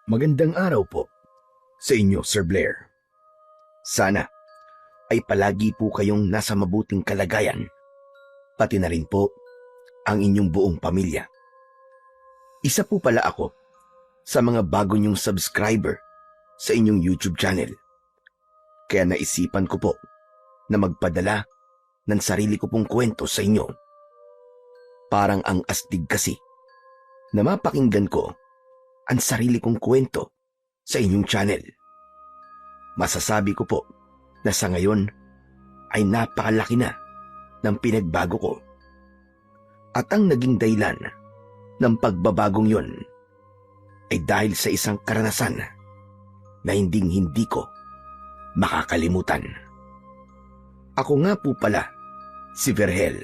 Magandang araw po sa inyo, Sir Blair. Sana ay palagi po kayong nasa mabuting kalagayan, pati na rin po ang inyong buong pamilya. Isa po pala ako sa mga bago niyong subscriber sa inyong YouTube channel. Kaya naisipan ko po na magpadala ng sarili ko pong kwento sa inyo. Parang ang astig kasi na mapakinggan ko ang sarili kong kwento sa inyong channel. Masasabi ko po na sa ngayon ay napakalaki na ng pinagbago ko. At ang naging dahilan ng pagbabagong yon ay dahil sa isang karanasan na hindi ko makakalimutan. Ako nga po pala si Vergel.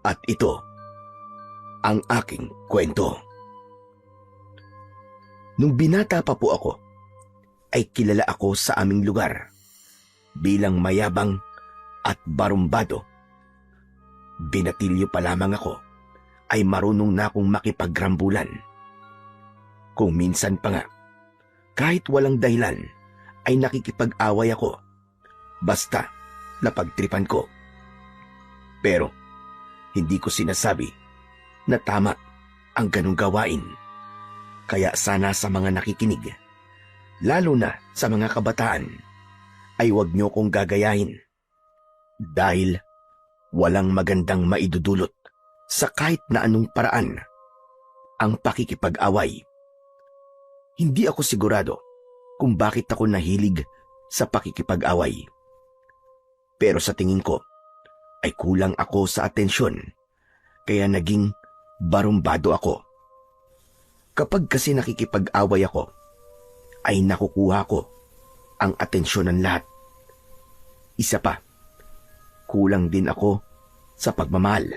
At ito ang aking kwento. Nung binata pa po ako, ay kilala ako sa aming lugar bilang mayabang at barumbado. Binatilyo pa lamang ako ay marunong na akong makipagrambulan. Kung minsan pa nga, kahit walang dahilan ay nakikipag-away ako basta napagtripan ko. Pero hindi ko sinasabi na tama ang ganong gawain. Kaya sana sa mga nakikinig, lalo na sa mga kabataan, ay huwag niyo kong gagayahin. Dahil walang magandang maidudulot sa kahit na anong paraan ang pakikipag-away. Hindi ako sigurado kung bakit ako nahilig sa pakikipag-away. Pero sa tingin ko ay kulang ako sa atensyon, kaya naging barumbado ako. Kapag kasi nakikipag-away ako, ay nakukuha ko ang atensyon ng lahat. Isa pa, kulang din ako sa pagmamahal.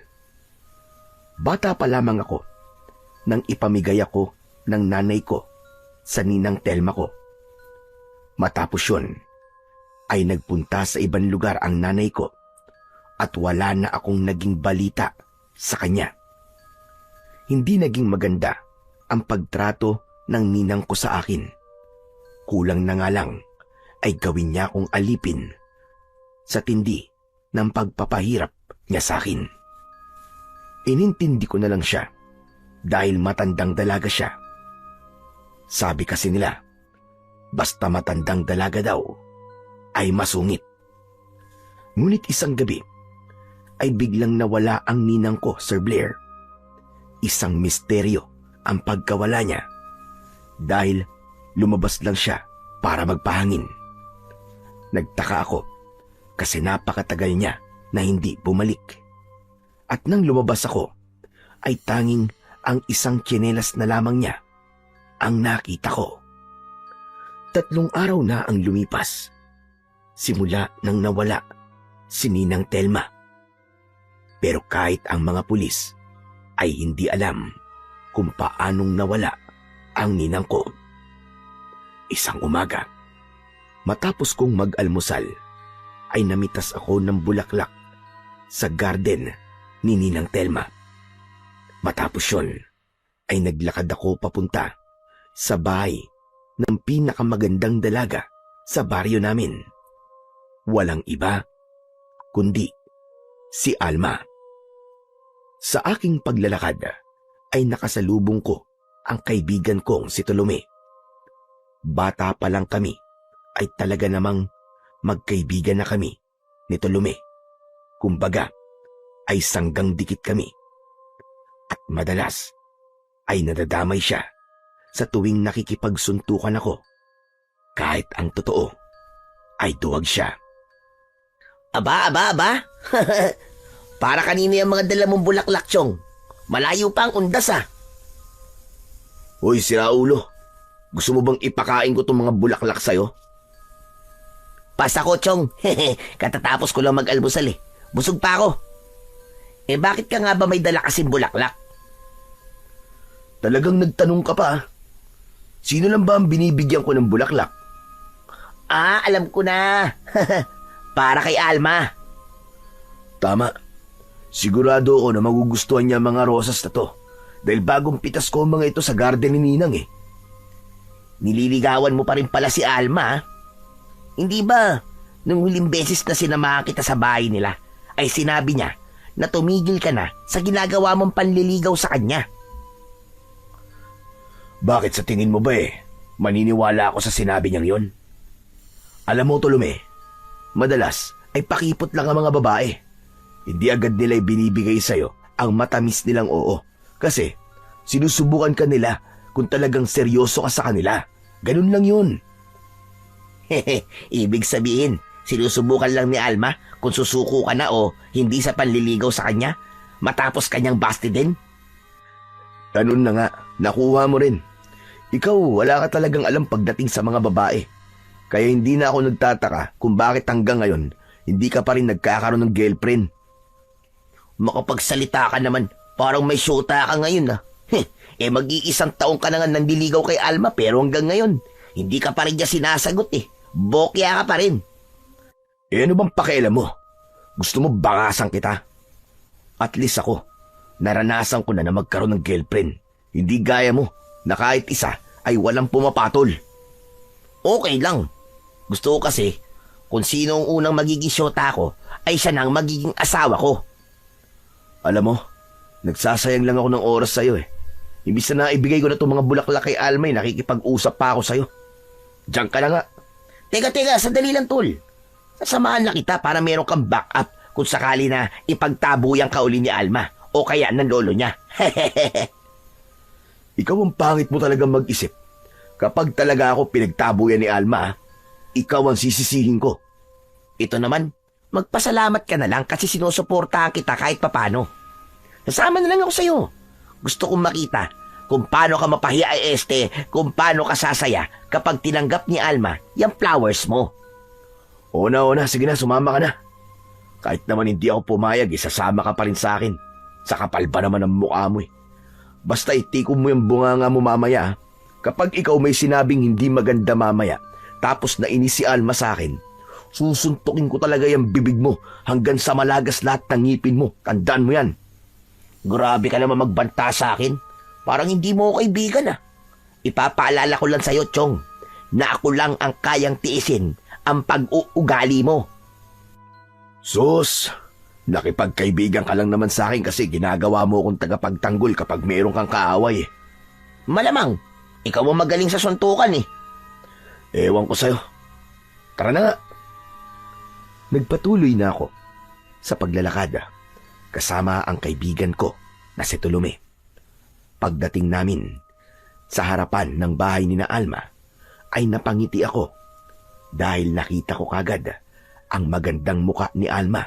Bata pa lamang ako nang ipamigay ako ng nanay ko sa ninang Telma ko. Matapos yun, ay nagpunta sa ibang lugar ang nanay ko at wala na akong naging balita sa kanya. Hindi naging maganda ang pagtrato ng ninang ko sa akin. Kulang na nga lang ay gawin niya akong alipin sa tindi ng pagpapahirap niya sa akin. Inintindi ko na lang siya dahil matandang dalaga siya. Sabi kasi nila, basta matandang dalaga daw ay masungit. Ngunit isang gabi ay biglang nawala ang ninang ko, Sir Blair. Isang misteryo ang pagkawala niya dahil lumabas lang siya para magpahangin. Nagtaka ako kasi napakatagal niya na hindi bumalik. At nang lumabas ako ay tanging ang isang tsinelas na lamang niya ang nakita ko. 3 araw na ang lumipas simula nang nawala si Ninang Telma. Pero kahit ang mga pulis ay hindi alam kung paanong nawala ang ninang ko. Isang umaga, matapos kong mag-almusal, ay namitas ako ng bulaklak sa garden ni Ninang Telma. Matapos yun, ay naglakad ako papunta sa bahay ng pinakamagandang dalaga sa baryo namin. Walang iba, kundi si Alma. Sa aking paglalakad, ay nakasalubong ko ang kaibigan kong si Tolome. Bata pa lang kami ay talaga namang magkaibigan na kami ni Tolome. Kumbaga ay sanggang dikit kami. At madalas ay nadadamay siya sa tuwing nakikipagsuntukan ako. Kahit ang totoo ay duwag siya. Aba! Para kanina yung mga dala mong bulaklak, Chong. Malayo pa ang undas, ah. Hoy, si Raulo. Gusto mo bang ipakain ko itong mga bulaklak sa'yo? Pasa ko, Chong. Katatapos ko lang mag-almusal, eh. Busog pa ako. Eh, bakit ka nga ba may dala kasing bulaklak? Talagang nagtanong ka pa, ah. Sino lang ba ang binibigyan ko ng bulaklak? Ah, alam ko na. Para kay Alma. Tama. Sigurado ako na magugustuhan niya mga rosas na to dahil bagong pitas ko ang mga ito sa garden ni Ninang eh. nililigawan mo pa rin pala si Alma, ah. Hindi ba, nung huling beses na sinamahan kita sa bahay nila, ay sinabi niya na tumigil ka na sa ginagawa mong panliligaw sa kanya? Bakit sa tingin mo ba maniniwala ako sa sinabi niyang yon? Alam mo, Tolome, madalas ay pakipot lang ang mga babae. Hindi agad nila binibigay sa'yo ang matamis nilang oo. Kasi sinusubukan ka nila kung talagang seryoso ka sa kanila. Ganun lang yun. Ibig sabihin, sinusubukan lang ni Alma kung susuko ka na o hindi sa panliligaw sa kanya matapos kanyang basti din? Ganun na nga, nakuha mo rin. Ikaw, wala ka talagang alam pagdating sa mga babae. Kaya hindi na ako nagtataka kung bakit hanggang ngayon hindi ka pa rin nagkakaroon ng girlfriend. Makapagsalita ka naman, parang may syota ka ngayon, ah. Mag-iisang taong ka na nga nandiligaw kay Alma pero hanggang ngayon, hindi ka pa rin niya sinasagot eh. Bokya ka pa rin. Ano bang pakialam mo? Gusto mo bangasan kita? At least ako, naranasan ko na magkaroon ng girlfriend. Hindi gaya mo na kahit isa ay walang pumapatol. Okay lang. Gusto ko kasi, kung sino ang unang magiging syota ko, ay siya nang magiging asawa ko. Alam mo, nagsasayang lang ako ng oras sa'yo eh. Imbis na naibigay ko na itong mga bulaklak kay Almay, nakikipag-usap pa ako sa'yo. Diyan ka na nga. Teka, sandali lang, tol. Sasamahan na kita para meron kang backup kung sakali na ipagtabuyan ka uli ni Alma o kaya ng lolo niya. Ikaw ang pangit mo talagang mag-isip. Kapag talaga ako pinagtabuyan ni Alma, ikaw ang sisisihin ko. Ito naman, magpasalamat ka na lang kasi sinusuportahan kita kahit papano. Nasama na lang ako sa'yo. Gusto kong makita kung paano ka mapahiya kung paano ka sasaya kapag tinanggap ni Alma yung flowers mo. Oo na, sige na, sumama ka na. Kahit naman hindi ako pumayag, isasama ka pa rin sa akin. Sa kapal pa naman ang mukha mo eh. Basta itikom mo yung bunganga mo mamaya. Kapag ikaw may sinabing hindi maganda mamaya, tapos nainis si Alma sa akin, susuntukin ko talaga yung bibig mo hanggang sa malagas lahat ng ngipin mo. Tandaan mo yan. Grabe ka naman magbanta sa akin. Parang hindi mo ako kaibigan, ah. Ipapaalala ko lang sa'yo, Chong, na ako lang ang kayang tiisin ang pag-uugali mo. Sus, nakipagkaibigan ka lang naman sa akin kasi ginagawa mo akong tagapagtanggol kapag mayroon kang kaaway eh. Malamang, ikaw mo magaling sa suntukan eh. Ewan ko sa'yo. Tara na nga. Nagpatuloy na ako sa paglalakad kasama ang kaibigan ko na si Tolome. Pagdating namin sa harapan ng bahay ni na Alma ay napangiti ako dahil nakita ko kagad ang magandang muka ni Alma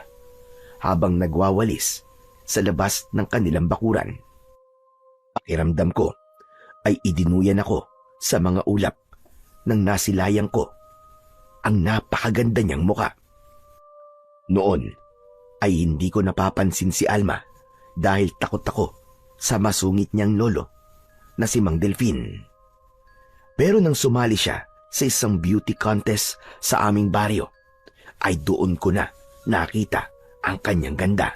habang nagwawalis sa labas ng kanilang bakuran. Pakiramdam ko ay idinuyan ako sa mga ulap nang nasilayang ko ang napakaganda niyang muka. Noon ay hindi ko napapansin si Alma dahil takot ako sa masungit niyang lolo na si Mang Delfin. Pero nang sumali siya sa isang beauty contest sa aming baryo, ay doon ko na nakita ang kanyang ganda.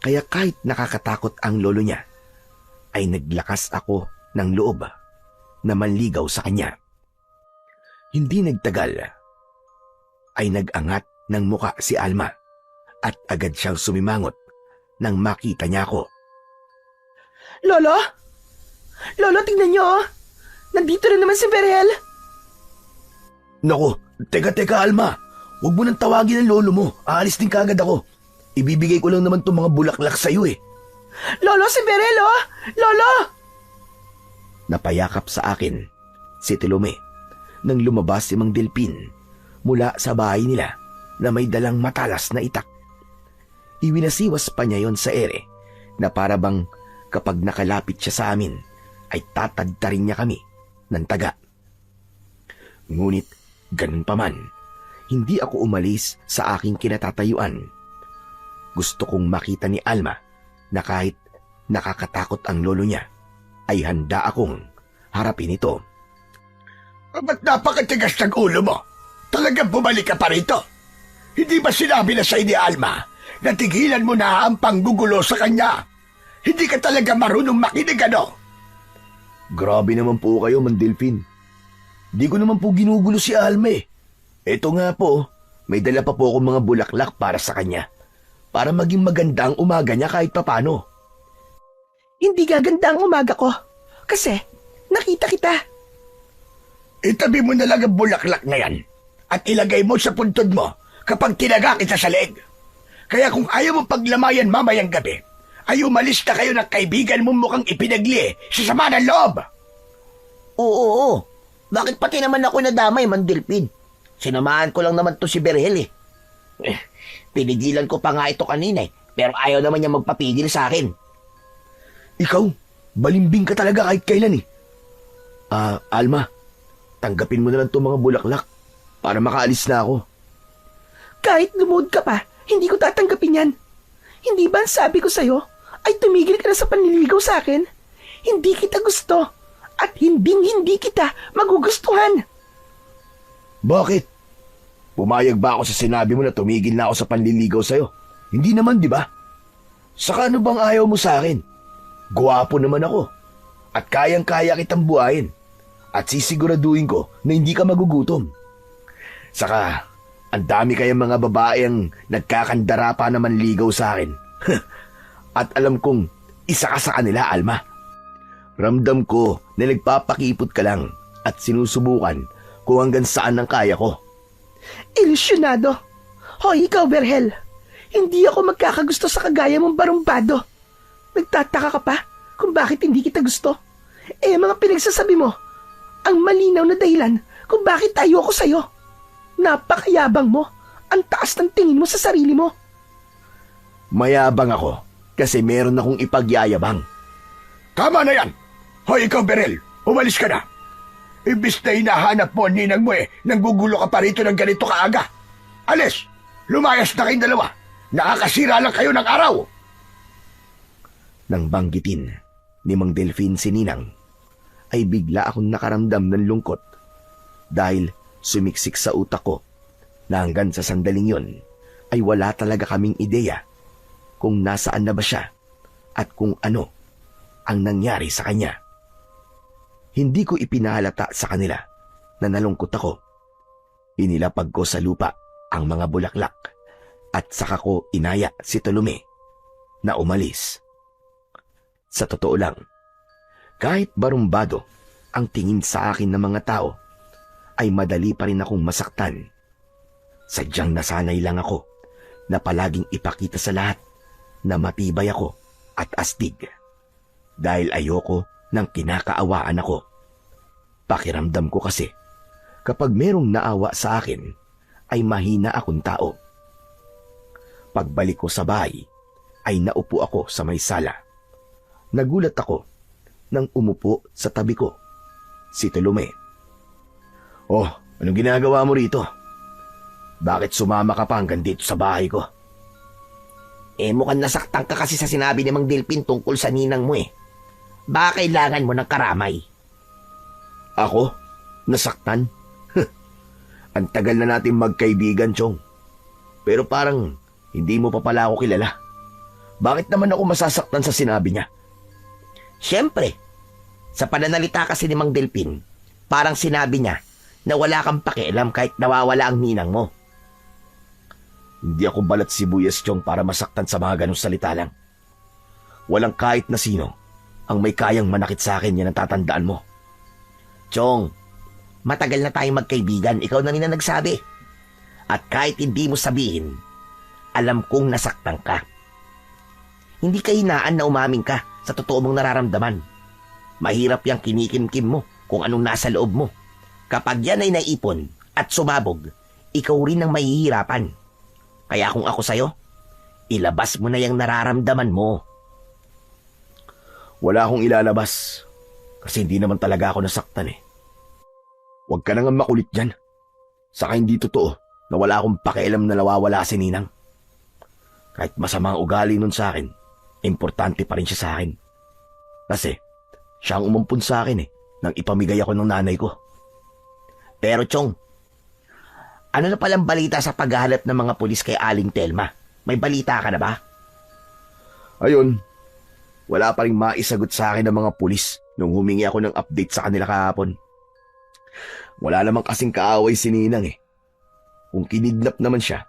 Kaya kahit nakakatakot ang lolo niya, ay naglakas ako ng loob na manligaw sa kanya. Hindi nagtagal, ay nag-angat ng muka si Alma at agad siyang sumimangot nang makita niya ako. Lolo? Lolo, tingnan niyo oh. Nandito na naman si Berhel. Naku, teka Alma. Huwag mo nang tawagin ang lolo mo. Aalis din kagad ako. Ibibigay ko lang naman itong mga bulaklak sa'yo eh. Lolo, si Berhel oh! Lolo! Napayakap sa akin si Tolome nang lumabas si Mang Delpin mula sa bahay nila na may dalang matalas na itak. Iwinasiwas pa niya yon sa ere na para bang kapag nakalapit siya sa amin ay tatadtarin niya kami ng taga. Ngunit ganun pa man, hindi ako umalis sa aking kinatatayuan. Gusto kong makita ni Alma na kahit nakakatakot ang lolo niya, ay handa akong harapin ito. Ba't napakatigas ng ulo mo? Talagang bumalik ka pa rito? Hindi ba sinabi na sa ni Alma na tigilan mo na ang panggugulo sa kanya? Hindi ka talaga marunong makinig ano? Grabe naman po kayo, Mang Delfin. Di ko naman po ginugulo si Alma eh. Eto nga po, may dala pa po akong mga bulaklak para sa kanya. Para maging maganda ang umaga niya kahit papano. Hindi gaganda ang umaga ko. Kasi, nakita kita. Itabi mo na lang ang bulaklak na yan at ilagay mo sa puntod mo kapag tinaga kita sa leeg. Kaya kung ayaw mo paglamayan mamayang gabi, ay umalis na kayo ng kaibigan mo mukhang ipinagli sa sama ng loob. Oo. Bakit pati naman ako nadamay, Mandilpin? Sinamahan ko lang naman to si Berhel eh. Pinigilan ko pa nga ito kanina eh. Pero ayaw naman niya magpapigil sa akin. Ikaw, balimbing ka talaga kahit kailan eh. Alma, tanggapin mo na lang itong mga bulaklak para makaalis na ako. Kahit lumuhod ka pa, hindi ko tatanggapin yan. Hindi ba ang sabi ko sa'yo ay tumigil ka na sa panliligaw sa akin? Hindi kita gusto at hindi kita magugustuhan. Bakit? Pumayag ba ako sa sinabi mo na tumigil na ako sa panliligaw sa'yo? Hindi naman, di ba? Saka ano bang ayaw mo sa akin? Guwapo naman ako at kayang-kaya kitang buhayin at sisiguraduhin ko na hindi ka magugutom. Saka, ang dami kayang mga babae ang nagkakandara pa naman ligaw sa akin. At alam kong isa ka sa kanila, Alma. Ramdam ko na nagpapakipot ka lang at sinusubukan kung hanggang saan ang kaya ko. Ilusyonado. Hoy, ikaw, Berhel. Hindi ako magkakagusto sa kagaya mong barumbado. Nagtataka ka pa kung bakit hindi kita gusto? Mga pinagsasabi mo, ang malinaw na dahilan kung bakit ayoko sa'yo. Napakayabang mo. Ang taas ng tingin mo sa sarili mo. Mayabang ako kasi meron akong ipagyayabang. Tama na yan. Hoy, ikaw, Berhel, umalis ka na. Ibis na hinahanap mo ang ninang mo nanggugulo ka pa rito ng ganito kaaga. Alis, lumayas na kayong dalawa. Nakakasira lang kayo ng araw. Nang banggitin ni Mang Delfin si Ninang, ay bigla akong nakaramdam ng lungkot dahil sumiksik sa utak ko na hanggang sa sandaling yon ay wala talaga kaming ideya kung nasaan na ba siya at kung ano ang nangyari sa kanya. Hindi ko ipinahalata sa kanila na nalungkot ako. Inilapag ko sa lupa ang mga bulaklak at saka ko inaya si Tolome na umalis. Sa totoo lang, kahit barumbado ang tingin sa akin ng mga tao, ay madali pa rin akong masaktan. Sadyang nasanay lang ako na palaging ipakita sa lahat na matibay ako at astig. Dahil ayoko nang kinakaawaan ako. Pakiramdam ko kasi, kapag merong naawa sa akin, ay mahina akong tao. Pagbalik ko sa bahay, ay naupo ako sa may sala. Nagulat ako nang umupo sa tabi ko si Tolome. Oh, anong ginagawa mo rito? Bakit sumama ka pa hanggang dito sa bahay ko? Mukhang nasaktan ka kasi sa sinabi ni Mang Delpin tungkol sa ninang mo eh. Baka kailangan mo ng karamay. Ako? Nasaktan? Ang tagal na natin magkaibigan, Chong. Pero parang hindi mo pa pala ako kilala. Bakit naman ako masasaktan sa sinabi niya? Siyempre, sa pananalita kasi ni Mang Delpin, parang sinabi niya na wala kang pakialam kahit nawawala ang ninang mo. Hindi ako balat sibuyas, Chong, para masaktan sa mga ganong salita lang. Walang kahit na sino ang may kayang manakit sa akin, yan ang tatandaan mo. Chong, matagal na tayong magkaibigan, ikaw na rin na nagsabi. At kahit hindi mo sabihin, alam kong nasaktan ka. Hindi ka hinaan na umamin ka sa totoo mong nararamdaman. Mahirap yung kinikimkim mo kung anong nasa loob mo. Kapag yan ay naipon at sumabog, ikaw rin ang mahihirapan. Kaya kung ako sa'yo, ilabas mo na yung nararamdaman mo. Wala akong ilalabas kasi hindi naman talaga ako nasaktan eh. Huwag ka nang makulit dyan. Saka hindi totoo na wala akong pakialam na nawawala si Ninang. Kahit masama ang ugali nun sa akin, importante pa rin siya sa akin. Kasi siya ang umumpun sa akin nang ipamigay ako ng nanay ko. Pero Chong, ano na palang balita sa paghahanap ng mga pulis kay Aling Telma? May balita ka na ba? Ayun, wala pa rin maisagot sa akin ng mga pulis nung humingi ako ng update sa kanila kahapon. Wala namang kasing kaaway si Ninang eh. Kung kinidnap naman siya,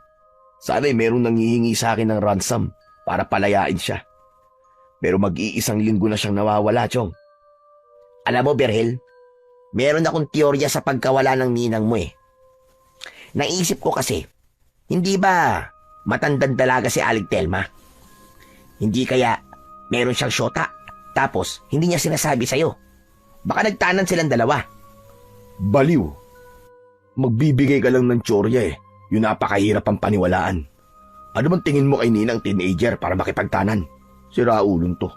sana'y merong nanghihingi sa akin ng ransom para palayain siya. Pero mag-iisang linggo na siyang nawawala, Chong. Alam mo, Berhel, meron akong teorya sa pagkawala ng ninang mo eh. Naisip ko kasi, hindi ba matandang dalaga si Aling Telma? Hindi kaya meron siyang syota, tapos hindi niya sinasabi sa'yo. Baka nagtanan silang dalawa. Baliw. Magbibigay ka lang ng tsorya eh. Yun napakahirap ang paniwalaan. Ano bang tingin mo kay Ninang teenager para makipagtanan? Sira ulong to.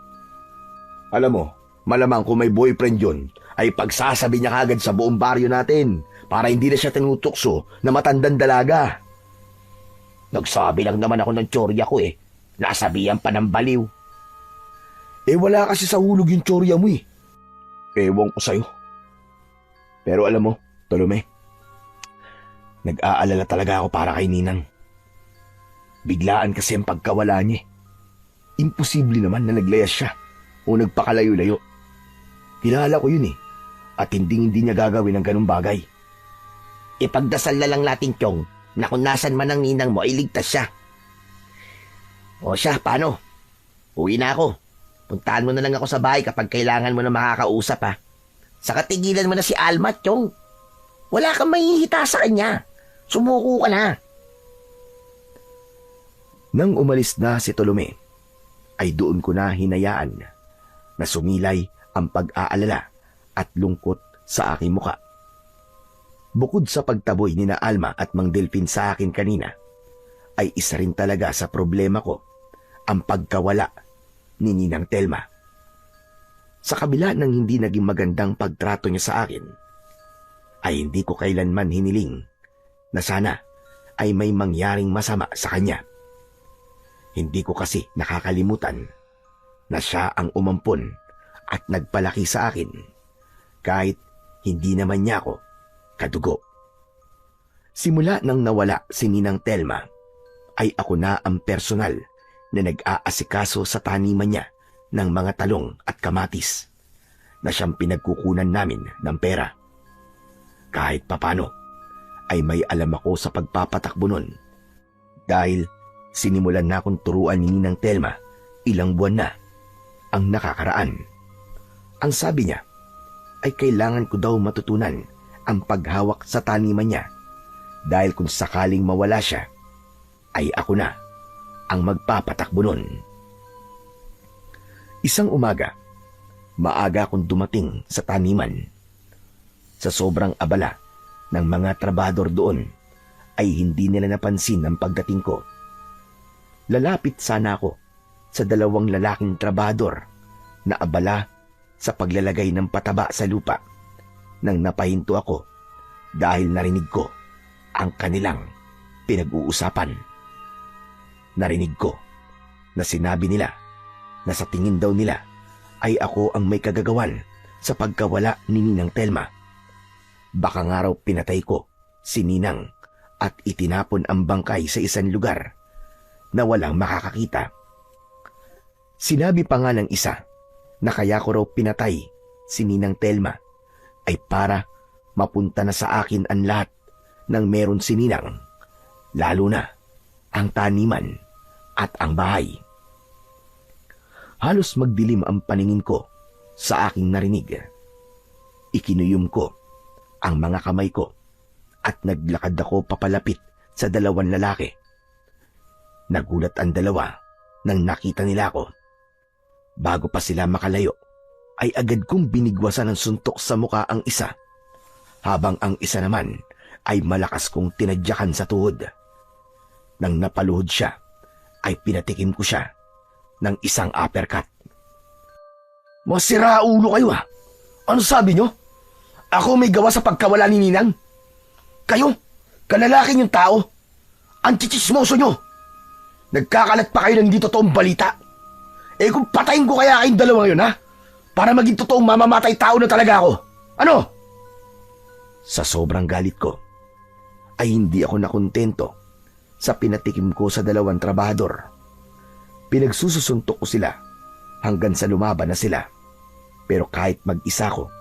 Alam mo, malamang kung may boyfriend yun, ay pagsasabi niya kagad sa buong baryo natin para hindi na siya tinutukso na matandang dalaga. Nagsabi lang naman ako ng tsorya ko eh. Nasabihan pa ng baliw. Eh wala kasi sa hulog yung tsorya mo eh. Ewan ko sa'yo. Pero alam mo, Tolome, nag-aalala talaga ako para kay Ninang. Biglaan kasi ang pagkawala niya. Imposible naman na naglayas siya o nagpakalayo-layo. Kilala ko yun eh. At hindi niya gagawin ng ganung bagay. Ipagdasal na lang natin, Chong, na kung nasan man ang ninang mo ay ligtas siya. O siya, paano? Uwi na ako. Puntahan mo na lang ako sa bahay kapag kailangan mo na makakausap ha. Saka tigilan mo na si Alma, Chong. Wala kang mahihita sa kanya. Sumuko ka na. Nang umalis na si Tolome, ay doon ko na hinayaan na sumilay ang pag-aalala at lungkot sa aking muka. Bukod sa pagtaboy ni na Alma at Mang Delphin sa akin kanina, ay isa rin talaga sa problema ko ang pagkawala ni Ninang Telma. Sa kabila ng hindi naging magandang pagtrato niya sa akin, ay hindi ko kailanman hiniling na sana ay may mangyaring masama sa kanya. Hindi ko kasi nakakalimutan na siya ang umampon at nagpalaki sa akin kahit hindi naman niya ako kadugo. Simula nang nawala si Ninang Telma, ay ako na ang personal na nag-aasikaso sa taniman niya ng mga talong at kamatis na siyang pinagkukunan namin ng pera. Kahit papano ay may alam ako sa pagpapatakbo nun dahil sinimulan na akong turuan ni Ninang Telma ilang buwan na ang nakakaraan. Ang sabi niya ay kailangan ko daw matutunan ang paghawak sa taniman niya dahil kung sakaling mawala siya, ay ako na ang magpapatakbo nun. Isang umaga, maaga akong dumating sa taniman. Sa sobrang abala ng mga trabador doon, ay hindi nila napansin ang pagdating ko. Lalapit sana ako sa dalawang lalaking trabador na abala sa paglalagay ng pataba sa lupa nang napahinto ako dahil narinig ko ang kanilang pinag-uusapan. Narinig ko na sinabi nila na sa tingin daw nila ay ako ang may kagagawan sa pagkawala ni Ninang Telma. Baka nga raw pinatay ko si Ninang at itinapon ang bangkay sa isang lugar na walang makakakita. Sinabi pa nga ng isa na kaya ko raw pinatay si Ninang Telma ay para mapunta na sa akin ang lahat ng meron si Ninang, lalo na ang taniman at ang bahay. Halos magdilim ang paningin ko sa aking narinig. Ikinuyom ko ang mga kamay ko at naglakad ako papalapit sa dalawang lalaki. Nagulat ang dalawa nang nakita nila ako. Bago pa sila makalayo, ay agad kong binigwasan ng suntok sa muka ang isa, habang ang isa naman ay malakas kong tinadyakan sa tuhod. Nang napaluhod siya, ay pinatikim ko siya ng isang uppercut. Mga siraulo kayo ha! Ano sabi nyo? Ako may gawa sa pagkawala ni Ninang? Kayo, kalalaking yung tao, ang chichismoso nyo! Nagkakalat pa kayo ng hindi totoong balita. Eh kung patayin ko kaya kayong dalawang yun ha? Para maging totoong mamamatay tao na talaga ako. Ano? Sa sobrang galit ko, ay hindi ako nakontento sa pinatikim ko sa dalawang trabahador. Pinagsususuntok ko sila hanggang sa lumaban na sila. Pero kahit mag-isa ko,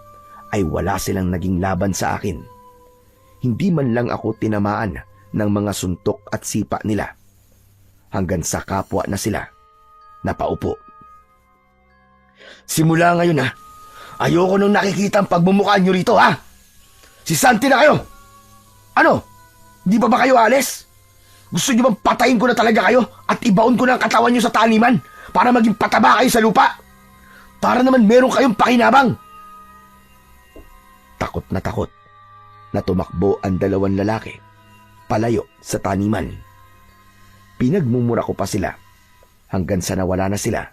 ay wala silang naging laban sa akin. Hindi man lang ako tinamaan ng mga suntok at sipa nila. Hanggang sa kapwa na sila napaupo. Simula ngayon ayoko nung nakikita ang pagmumukha nyo rito Si Santi na kayo! Ano? Di ba kayo alis? Gusto nyo bang patayin ko na talaga kayo at ibaon ko na ang katawan nyo sa taniman para maging pataba kayo sa lupa? Para naman meron kayong pakinabang. Takot na tumakbo ang dalawang lalaki palayo sa taniman. Pinagmumura ko pa sila hanggang sa nawala na sila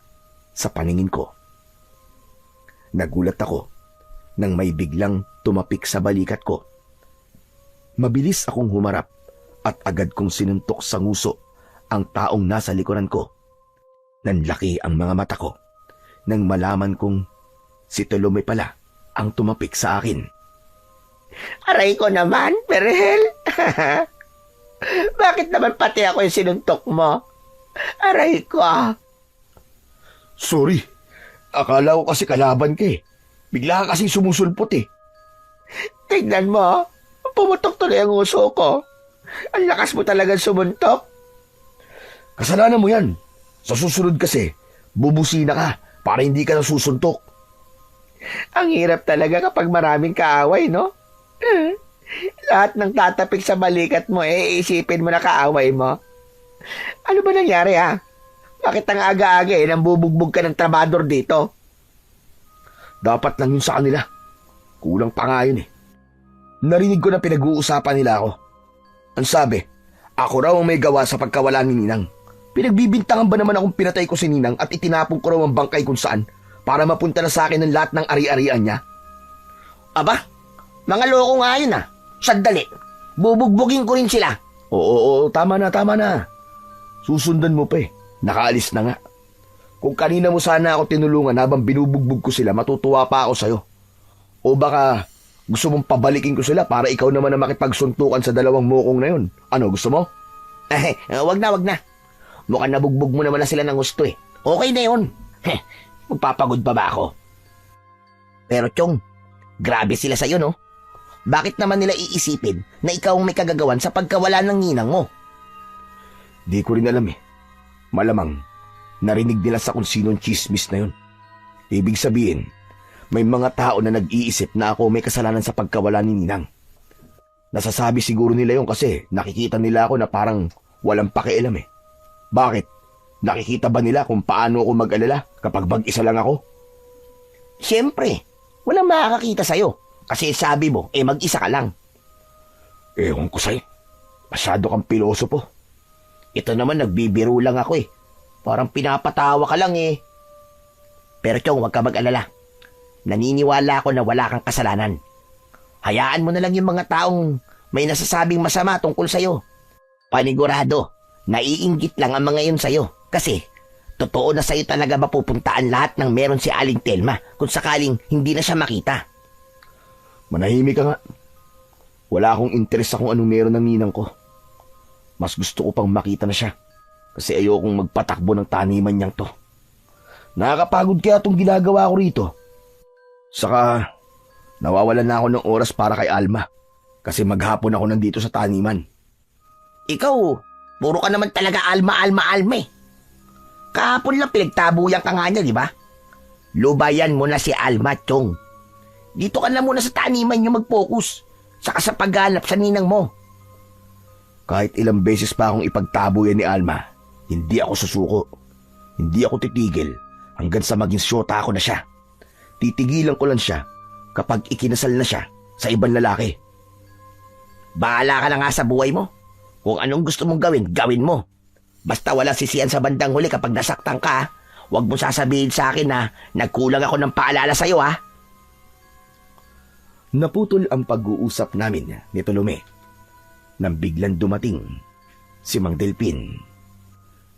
sa paningin ko. Nagulat ako nang may biglang tumapik sa balikat ko. Mabilis akong humarap at agad kong sinuntok sa nguso ang taong nasa likuran ko. Nanlaki ang mga mata ko nang malaman kong si Tolome pala ang tumapik sa akin. Aray ko naman, Berhel. Bakit naman pati ako yung sinuntok mo? Aray ko. Sorry, akala ko kasi kalaban ka Bigla ka kasing sumusulpot Tignan mo, pumutok tuloy ang uso ko. Ang lakas mo talagang sumuntok. Kasalanan mo yan. Sa susunod kasi, bubusina ka para hindi ka nasusuntok. Ang hirap talaga kapag maraming kaaway, no? Lahat ng tatapik sa balikat mo, isipin mo na kaaway mo. Ano ba nangyari, Bakit ang aga-aga nang bubugbog ka ng trabador dito? Dapat lang yun sa kanila. Kulang pa nga yun Narinig ko na pinag-uusapan nila ako. Ang sabi, ako raw ang may gawa sa pagkawala ni Ninang. Pinagbibintangan ba naman akong pinatay ko si Ninang at itinapon ko raw ang bangkay kung saan para mapunta na sa akin ang lahat ng ari-arian niya? Aba, mga loko nga yun Sandali, bubugbugin ko rin sila. Oo, tama na. Susundan mo pa Nakaalis na nga. Kung kanina mo sana ako tinulungan habang binubugbog ko sila, matutuwa pa ako sa'yo. O baka gusto mong pabalikin ko sila para ikaw naman na makipagsuntukan sa dalawang mukong na yun. Ano, gusto mo? Wag na. Mukhang nabugbog mo naman na sila ng gusto Okay na yun. Magpapagod pa ba ako? Pero Chong, grabe sila sa'yo, no? Bakit naman nila iisipin na ikaw ang may kagagawan sa pagkawala ng ninang mo? Di ko rin alam Malamang, narinig nila sa kung sinong chismis na yun. Ibig sabihin, may mga tao na nag-iisip na ako may kasalanan sa pagkawala ni Ninang. Nasasabi siguro nila yun kasi nakikita nila ako na parang walang pakialam Bakit? Nakikita ba nila kung paano ako mag-alala kapag mag-isa lang ako? Siyempre, walang makakakita sa'yo kasi sabi mo, mag-isa ka lang. Ewan ko sa'yo. Masyado kang pilosopo. Ito naman nagbibiro lang ako Parang pinapatawa ka lang Pero Chong, huwag ka mag-alala. Naniniwala ako na wala kang kasalanan. Hayaan mo na lang yung mga taong may nasasabing masama tungkol sa'yo. Panigurado, naiinggit lang ang mga yun sa'yo. Kasi, totoo na sa'yo talaga mapupuntaan lahat ng meron si Aling Telma kung sakaling hindi na siya makita. Manahimik ka nga. Wala akong interes sa kung anong meron ng ninang ko. Mas gusto ko pang makita na siya kasi ayokong magpatakbo ng taniman niyang to. Nakakapagod kaya itong ginagawa ko rito. Saka, nawawalan na ako ng oras para kay Alma kasi maghapon ako nandito sa taniman. Ikaw, puro ka naman talaga Alma. Kahapon lang pinagtabuyan ka nga niya, di ba? Lubayan mo na si Alma, Chong. Dito ka na muna sa taniman niyo mag-focus, saka sa paghanap sa ninang mo. Kahit ilang beses pa akong ipagtabo yan ni Alma, hindi ako susuko. Hindi ako titigil hanggang sa maging syota ako na siya. Titigilan ko lang siya kapag ikinasal na siya sa ibang lalaki. Bahala ka na nga sa buhay mo. Kung anong gusto mong gawin, gawin mo. Basta walang sisiyan sa bandang huli kapag nasaktan ka. Huwag mo sasabihin sa akin na nagkulang ako ng paalala sa'yo, Naputol ang pag-uusap namin ni Tolome nang biglang dumating si Mang Delpin.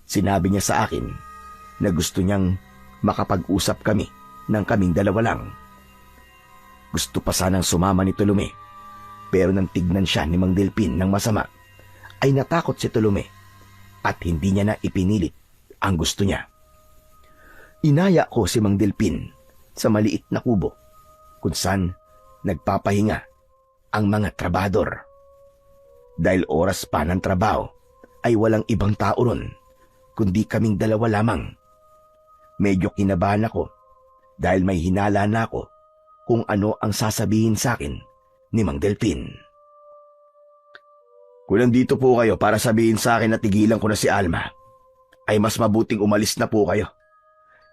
Sinabi niya sa akin na gusto niyang makapag-usap kami ng kaming dalawa lang. Gusto pa sanang sumama ni Tolome, pero nang tignan siya ni Mang Delpin ng masama, ay natakot si Tolome at hindi niya na ipinilit ang gusto niya. Inaya ko si Mang Delpin sa maliit na kubo kung saan nagpapahinga ang mga trabador. Dahil oras pa ng trabaho ay walang ibang tao ron, kundi kaming dalawa lamang. Medyo kinabahan ako dahil may hinala na ako kung ano ang sasabihin sa akin ni Mang Delpin. Kung nandito po kayo para sabihin sa akin na tigilan ko na si Alma, ay mas mabuting umalis na po kayo.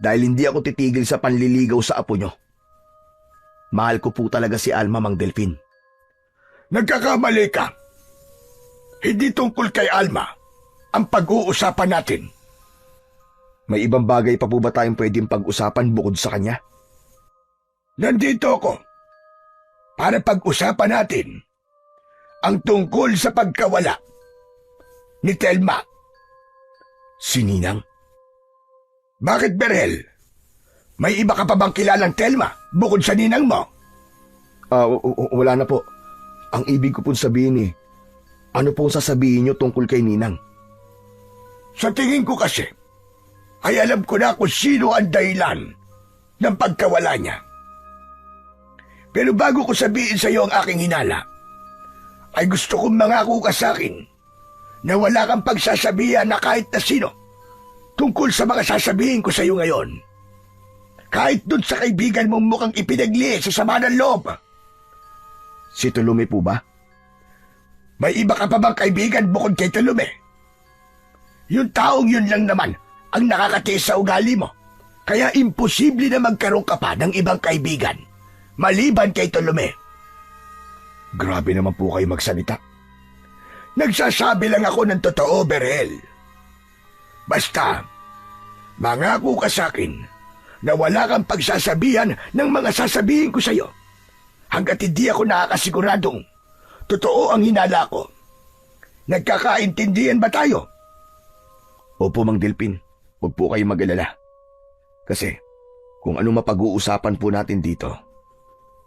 Dahil hindi ako titigil sa panliligaw sa apo nyo. Mahal ko po talaga si Alma, Mang Delpin. Nagkakamali ka. Hindi tungkol kay Alma ang pag-uusapan natin. May ibang bagay pa po ba tayong pwedeng pag-usapan bukod sa kanya? Nandito ako para pag-usapan natin ang tungkol sa pagkawala ni Telma. Si Ninang? Bakit, Berhel? May iba ka pa bang kilalang Telma bukod sa ninang mo? Wala na po. Ang ibig ko pong sabihin ano pong sasabihin nyo tungkol kay Ninang? Sa tingin ko kasi, ay alam ko na kung sino ang dahilan ng pagkawala niya. Pero bago ko sabihin sa iyo ang aking hinala, ay gusto kong mangako ka sa akin na wala kang pagsasabihan na kahit na sino tungkol sa mga sasabihin ko sa iyo ngayon. Kahit dun sa kaibigan mong mukhang ipinagli sa sama ng loob. Si Tulume po ba? May iba ka pa bang kaibigan bukod kay Tulume? Yung taong yun lang naman ang nakakatiis sa ugali mo. Kaya imposible na magkaroon ka pa ng ibang kaibigan maliban kay Tulume. Grabe naman po kayo magsalita. Nagsasabi lang ako ng totoo, Berhel. Basta, mangako ka sa akin na wala kang pagsasabihan ng mga sasabihin ko sa iyo hanggat hindi ako nakakasiguradong totoo ang hinala ko. Nagkakaintindihan ba tayo? Opo, Mang Delpin. Huwag po kayo mag-alala. Kasi, kung ano mapag-uusapan po natin dito,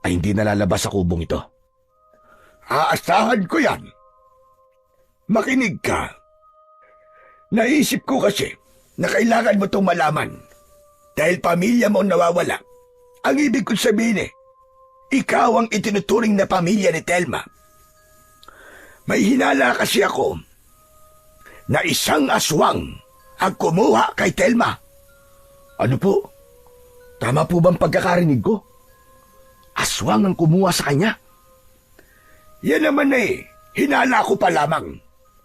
ay hindi nalalabas sa kubong ito. Aasahan ko yan. Makinig ka. Naisip ko kasi na kailangan mo itong malaman. Dahil pamilya mo nawawala. Ang ibig ko sabihin ikaw ang itinuturing na pamilya ni Telma. May hinala kasi ako na isang aswang ang kumuha kay Telma. Ano po? Tama po bang pagkakarinig ko? Aswang ang kumuha sa kanya? Yan naman hinala ko pa lamang.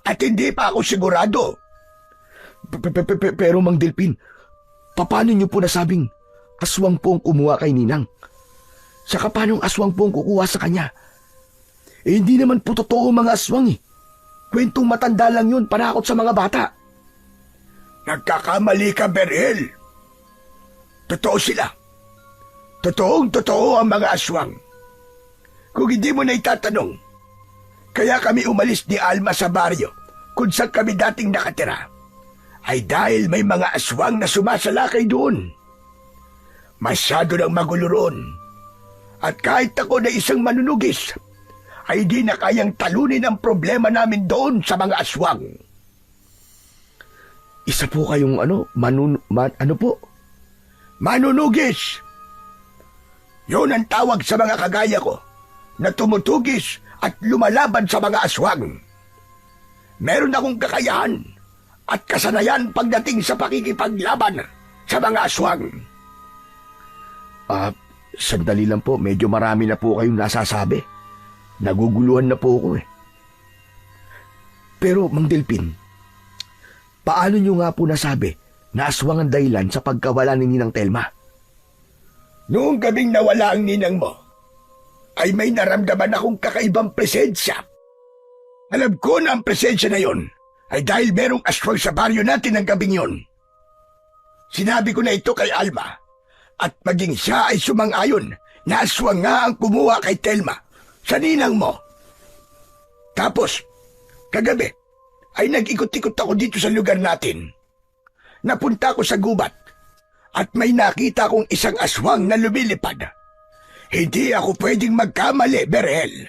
At hindi pa ako sigurado. Pero Mang Delpin, paano niyo po nasabing aswang po ang kumuha kay Ninang? Saka paanong aswang po ang kukuha sa kanya? Hindi naman po totoo mga aswang Kwentong matanda lang yun, panakot sa mga bata. Nagkakamali ka, Berhel. Totoo sila. Totoong-totoo ang mga aswang. Kung hindi mo na itatanong, kaya kami umalis ni Alma sa baryo kung saan kami dating nakatira, ay dahil may mga aswang na sumasalakay doon. Masyado nang magulo roon. At kahit ako na isang manunugis, ay di na kayang talunin ang problema namin doon sa mga aswang. Isa po kayong ano po? Manunugis! Yun ang tawag sa mga kagaya ko na tumutugis at lumalaban sa mga aswang. Meron akong kakayahan at kasanayan pagdating sa pakikipaglaban sa mga aswang. Sandali lang po, medyo marami na po kayong nasasabi. Naguguluhan na po ako Pero, Mang Delpin, paano nyo nga po nasabi na aswang ang dahilan sa pagkawala ni Ninang Telma? Noong gabing nawala ang ninang mo, ay may naramdaman akong kakaibang presensya. Alam ko na ang presensya na yon ay dahil merong aswang sa baryo natin ang gabing yon. Sinabi ko na ito kay Alma at maging siya ay sumang-ayon na aswang nga ang kumuha kay Telma sa ninang mo. Tapos, kagabi, ay nag-ikot-ikot ako dito sa lugar natin. Napunta ko sa gubat at may nakita kong isang aswang na lumilipad. Hindi ako pwedeng magkamali, Berhel.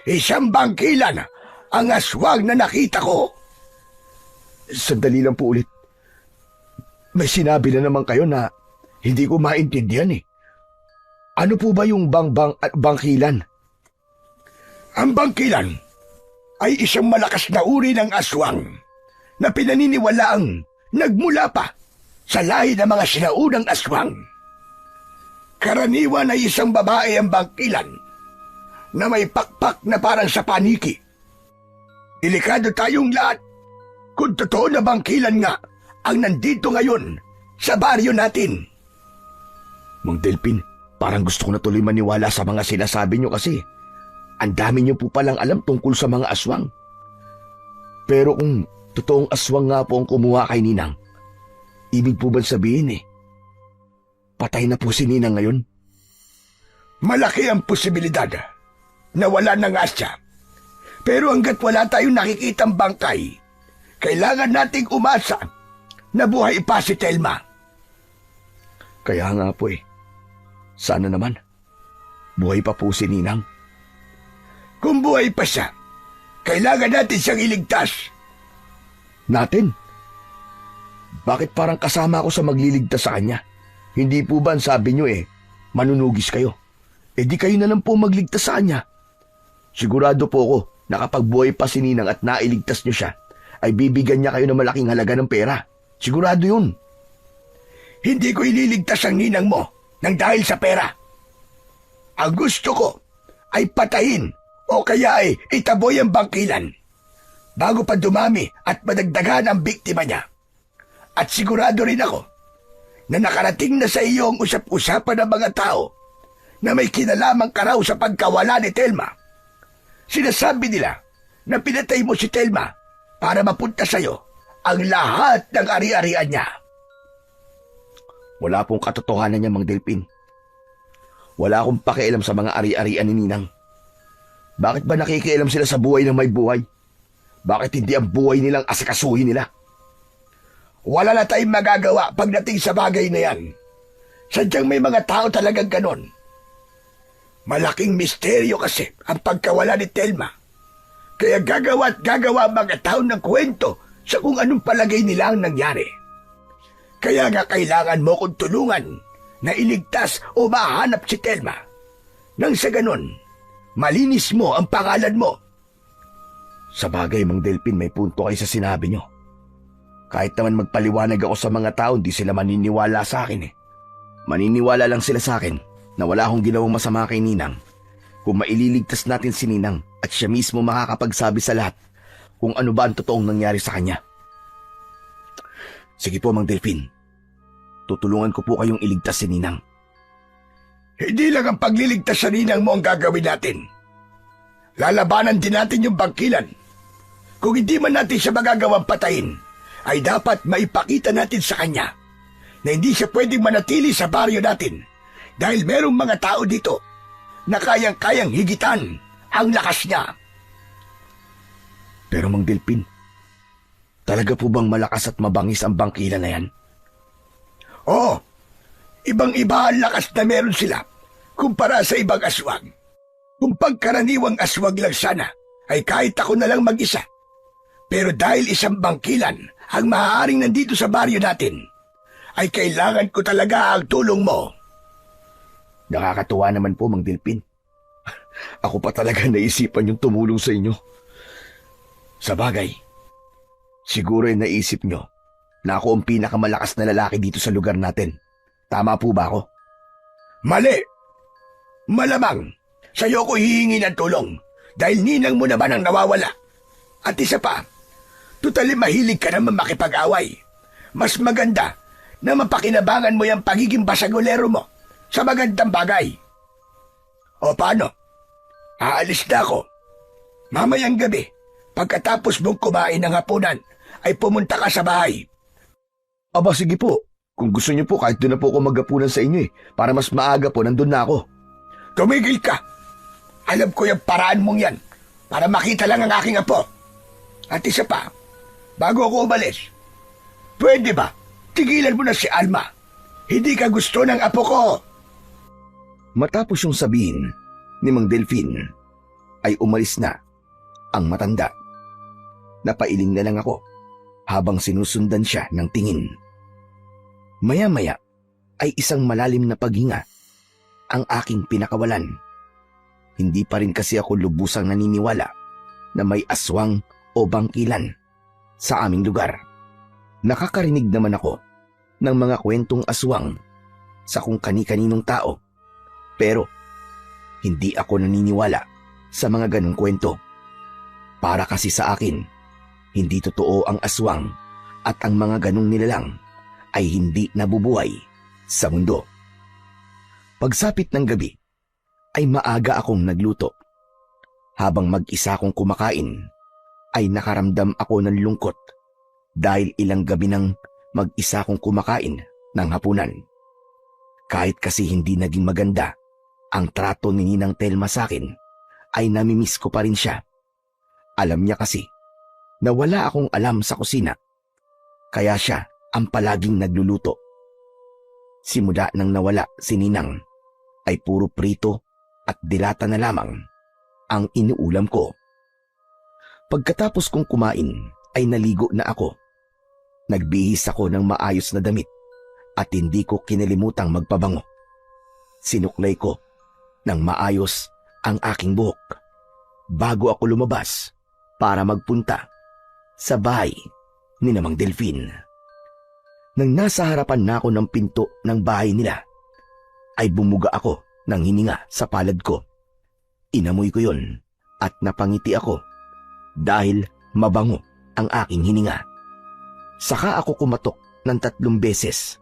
Isang bangkilan ang aswang na nakita ko. Sandali lang po ulit. May sinabi na naman kayo na hindi ko maintindihan Ano po ba yung bangkilan? Ang bangkilan ay isang malakas na uri ng aswang na pinaniniwalaang nagmula pa sa lahi ng mga sinaunang aswang. Karaniwan ay isang babae ang bangkilan na may pakpak na parang sa paniki. Delikado tayong lahat kung totoo na bangkilan nga ang nandito ngayon sa baryo natin. Mang Delpin, parang gusto ko na tuloy maniwala sa mga sinasabi nyo kasi ang dami nyo po palang alam tungkol sa mga aswang. Pero kung totoong aswang nga po ang kumuha kay Ninang, ibig po ba sabihin patay na po si Ninang ngayon? Malaki ang posibilidad na wala na nga siya. Pero hanggat wala tayong nakikitang bangkay, kailangan nating umasa na buhay pa si Telma. Kaya nga po sana naman, buhay pa po si Ninang. Kung buhay pa siya, kailangan natin siyang iligtas. Natin? Bakit parang kasama ako sa magliligtas sa kanya? Hindi po ba ang sabi nyo manunugis kayo? Di kayo na lang po magligtas sa kanya. Sigurado po ako na kapag buhay pa si Ninang at nailigtas nyo siya, ay bibigyan niya kayo ng malaking halaga ng pera. Sigurado yun. Hindi ko ililigtas ang ninang mo nang dahil sa pera. Ang gusto ko ay patayin o kaya ay itaboy ang bangkilan bago pa dumami at madagdagan ang biktima niya. At sigurado rin ako na nakarating na sa iyo ang usap-usapan ng mga tao na may kinalaman ka raw sa pagkawala ni Telma. Sinasabi nila na pinatay mo si Telma para mapunta sa iyo ang lahat ng ari-arian niya. Wala pong katotohanan niya, Mang Delpin. Wala akong pakialam sa mga ari-arian ni Ninang. Bakit ba nakikialam sila sa buhay ng may buhay? Bakit hindi ang buhay nilang asikasuhin nila? Wala na tayong magagawa pagdating sa bagay na yan. Sadyang may mga tao talagang ganon. Malaking misteryo kasi ang pagkawala ni Telma. Kaya gagawa at gagawa ang mga tao ng kwento sa kung anong palagay nila ang nangyari. Kaya nga kailangan mo kong tulungan na iligtas o mahanap si Telma. Nang sa ganon, malinis mo ang pangalan mo. Sa bagay, Mang Delpin, may punto kayo sa sinabi nyo. Kahit naman magpaliwanag ako sa mga tao, hindi sila maniniwala sa akin Maniniwala lang sila sa akin na wala akong ginawang masama kay Ninang. Kung maililigtas natin si Ninang at siya mismo makakapagsabi sa lahat kung ano ba ang totoong nangyari sa kanya. Sige po, Mang Delpin. Tutulungan ko po kayong iligtas si Ninang. Hindi lang ang pagliligtas sa ninang mo ang gagawin natin. Lalabanan din natin yung bangkilan. Kung hindi man natin siya magagawang patayin, ay dapat maipakita natin sa kanya na hindi siya pwedeng manatili sa baryo natin dahil merong mga tao dito na kayang-kayang higitan ang lakas niya. Pero Mang Delpin, talaga po bang malakas at mabangis ang bangkilan na yan? Oo, ibang-iba ang lakas na meron sila kumpara sa ibang aswang. Kung pagkaraniwang aswang lang sana, ay kahit ako na lang mag-isa. Pero dahil isang bangkilan ang maaaring nandito sa baryo natin, ay kailangan ko talaga ang tulong mo. Nakakatuwa naman po, Mang Delpin. Ako pa talaga naisipan yung tumulong sa inyo. Sa bagay, siguro ay naisip nyo na ako ang pinakamalakas na lalaki dito sa lugar natin. Tama po ba ako? Mali! Malamang, sa'yo ko hihingi ng tulong dahil ninang mo naman ang nawawala. At isa pa, tutali mahilig ka naman makipag-away. Mas maganda na mapakinabangan mo yung pagiging basagulero mo sa magandang bagay. O paano? Aalis na ako. Mamayang gabi, pagkatapos mong kumain ng hapunan, ay pumunta ka sa bahay. Aba, sige po. Kung gusto niyo po, kahit doon na po ako maghapunan sa inyo para mas maaga po, nandun na ako. Tumigil ka! Alam ko yung paraan mong yan para makita lang ang aking apo. At isa pa, bago ako umalis, pwede ba tigilan mo na si Alma? Hindi ka gusto ng apo ko. Matapos yung sabihin ni Mang Delpin, ay umalis na ang matanda. Napailing na lang ako habang sinusundan siya ng tingin. Maya-maya ay isang malalim na paghinga ang aking pinakawalan. Hindi pa rin kasi ako lubusang naniniwala na may aswang o bangkilan sa aming lugar. Nakakarinig naman ako ng mga kwentong aswang sa kung kani-kaninong tao, pero hindi ako naniniwala sa mga ganong kwento. Para kasi sa akin, hindi totoo ang aswang at ang mga ganong nilalang ay hindi nabubuhay sa mundo. Pagsapit ng gabi, ay maaga akong nagluto. Habang mag-isa akong kumakain, ay nakaramdam ako ng lungkot dahil ilang gabi nang mag-isa akong kumakain ng hapunan. Kahit kasi hindi naging maganda ang trato ni Ninang Telma sa akin, ay namimiss ko pa rin siya. Alam niya kasi na wala akong alam sa kusina, kaya siya ang palaging nagluluto. Simula nang nawala si Ninang, ay puro prito at dilata na lamang ang inuulam ko. Pagkatapos kong kumain ay naligo na ako. Nagbihis ako ng maayos na damit at hindi ko kinilimutang magpabango. Sinuklay ko ng maayos ang aking buhok bago ako lumabas para magpunta sa bahay ni Namang Delfin. Nang nasa harapan na ako ng pinto ng bahay nila, ay bumuga ako ng hininga sa palad ko. Inamoy ko yon at napangiti ako dahil mabango ang aking hininga. Saka ako kumatok ng 3 beses.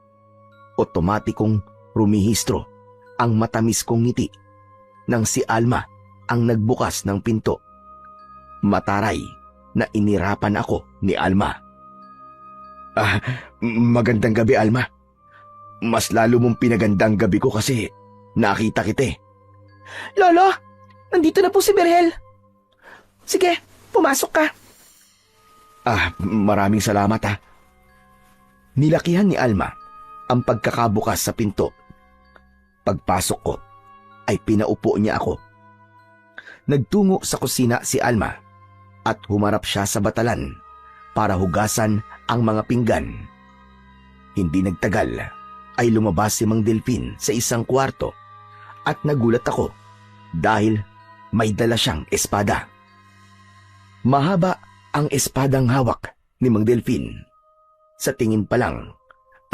Otomatikong rumihistro ang matamis kong ngiti nang si Alma ang nagbukas ng pinto. Mataray na inirapan ako ni Alma. Magandang gabi, Alma. Mas lalo mong pinagandang gabi ko kasi nakita kita. Lolo, nandito na po si Berhel. Sige, pumasok ka. Maraming salamat ha. Nilakihan ni Alma ang pagkakabukas sa pinto. Pagpasok ko, ay pinaupo niya ako. Nagtungo sa kusina si Alma at humarap siya sa batalan para hugasan ang mga pinggan. Hindi nagtagal ay lumabas si Mang Delfin sa isang kwarto at nagulat ako dahil may dala siyang espada. Mahaba ang espadang hawak ni Mang Delfin. Sa tingin pa lang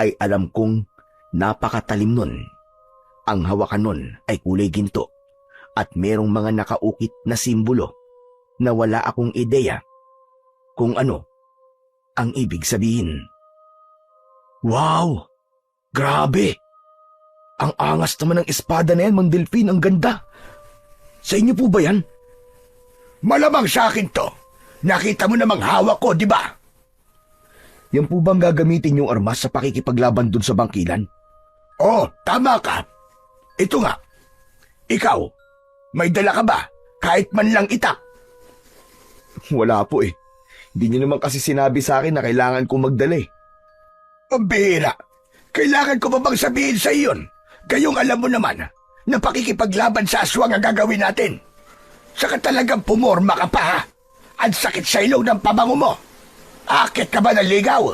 ay alam kong napakatalim nun. Ang hawakan nun ay kulay ginto at merong mga nakaukit na simbolo na wala akong ideya kung ano ang ibig sabihin. Wow! Grabe! Ang angas naman ng espada na yan, Mang Delfin, ang ganda. Sa inyo po ba yan? Malamang sa akin to. Nakita mo namang hawak ko, di ba? Yan po bang gagamitin yung armas sa pakikipaglaban dun sa bangkilan? Oh, tama ka. Ito nga. Ikaw, may dala ka ba? Kahit man lang itak. Wala po eh. Hindi niyo naman kasi sinabi sa akin na kailangan kong magdala eh. Ang bihira. Kailangan ko ba bang sabihin sa iyon? Gayong alam mo naman na pakikipaglaban sa aswang ang gagawin natin. Saka talagang pumorma ka pa ha? Ang sakit sa ilong ng pabango mo. Akit ka ba ng ligaw?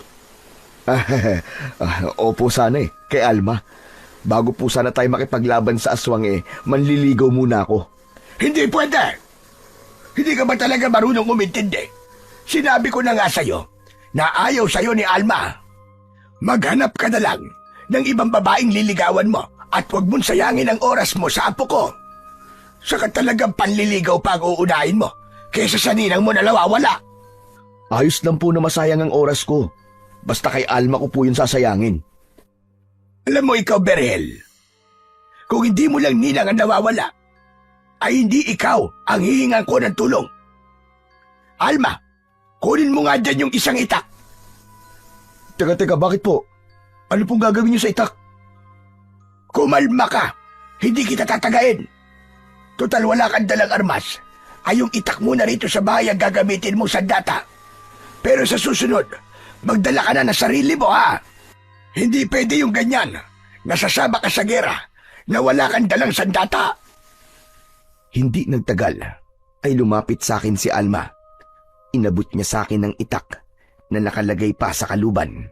Opo sana eh, kay Alma. Bago po sana tayo makipaglaban sa aswang eh, manliligaw muna ako. Hindi pwede. Hindi ka ba talaga marunong umintindi? Sinabi ko na nga sa'yo na ayaw sa'yo ni Alma. Maghanap ka na lang ng ibang babaeng liligawan mo at huwag mong sayangin ang oras mo sa apo ko. Saka talagang panliligaw pa ang uunahin mo kaysa sa ninang mo na nawawala. Ayos lang po na masayang ang oras ko. Basta kay Alma ko po yun sasayangin. Alam mo ikaw, Berhel, kung hindi mo lang ninang ang nawawala, ay hindi ikaw ang hihingan ko ng tulong. Alma, kunin mo nga dyan yung isang itak. Teka, bakit po? Ano pong gagawin niyo sa itak? Kumalma ka, hindi kita tatagain. Total wala kang dalang armas, ay yung itak mo na rito sa bahay ang gagamitin mo sa data. Pero sa susunod, magdala ka na ng sarili mo ha. Hindi pwede yung ganyan. Nasasama ka sa gera na wala kang dalang sandata. Hindi nagtagal ay lumapit sa akin si Alma. Inabot niya sa akin ng itak na nakalagay pa sa kaluban.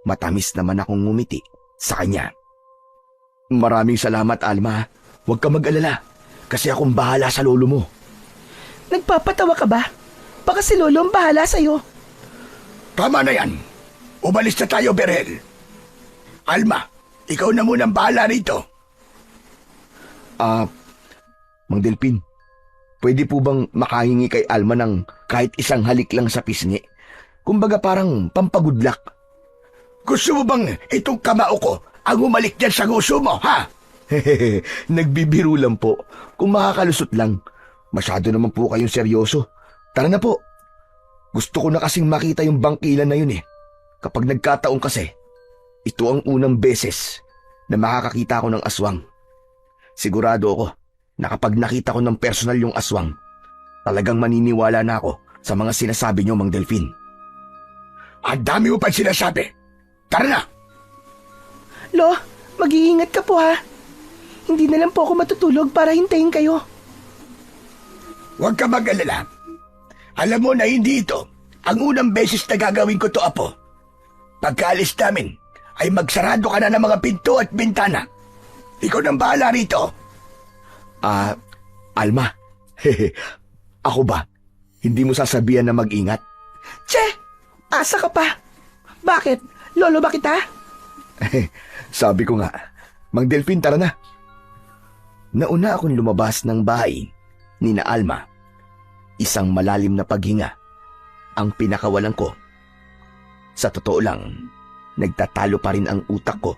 Matamis naman akong ngumiti sa kanya. Maraming salamat, Alma. Huwag ka mag-alala. Kasi akong bahala sa lolo mo. Nagpapatawa ka ba? Baka si Lolo ang bahala sa'yo. Tama na yan. Umalis na tayo, Berhel. Alma, ikaw na munang bahala rito. Mang Delpin, pwede po bang makahingi kay Alma ng kahit isang halik lang sa pisngi? Kumbaga parang pampagudlak. Gusto mo bang itong kamao ko ang umalik dyan sa gusto mo, ha? Hehehe, nagbibiro lang po. Kung makakalusot lang. Masyado naman po kayong seryoso. Tara na po. Gusto ko na kasing makita yung bangkilan na yun eh. Kapag nagkataon kasi, ito ang unang beses na makakakita ko ng aswang. Sigurado ako na kapag nakita ko ng personal yung aswang, talagang maniniwala na ako sa mga sinasabi niyo, Mang Delphin. Ang dami mo pa sinasabi. Tara na! Lo, mag-iingat ka po ha. Hindi na lang po ako matutulog para hintayin kayo. Huwag ka mag-alala. Alam mo na hindi ito ang unang beses na gagawin ko to, Apo. Pagkaalis namin, ay magsarado ka na ng mga pinto at bintana. Ikaw nang bahala rito. Alma, ako ba? Hindi mo sasabihan na mag-ingat? Che, asa ka pa? Bakit? Lolo ba kita? Sabi ko nga, Mang Delphin, tara na. Nauna akong lumabas ng bahay ni na Alma. Isang malalim na paghinga ang pinakawalan ko. Sa totoo lang, nagtatalo pa rin ang utak ko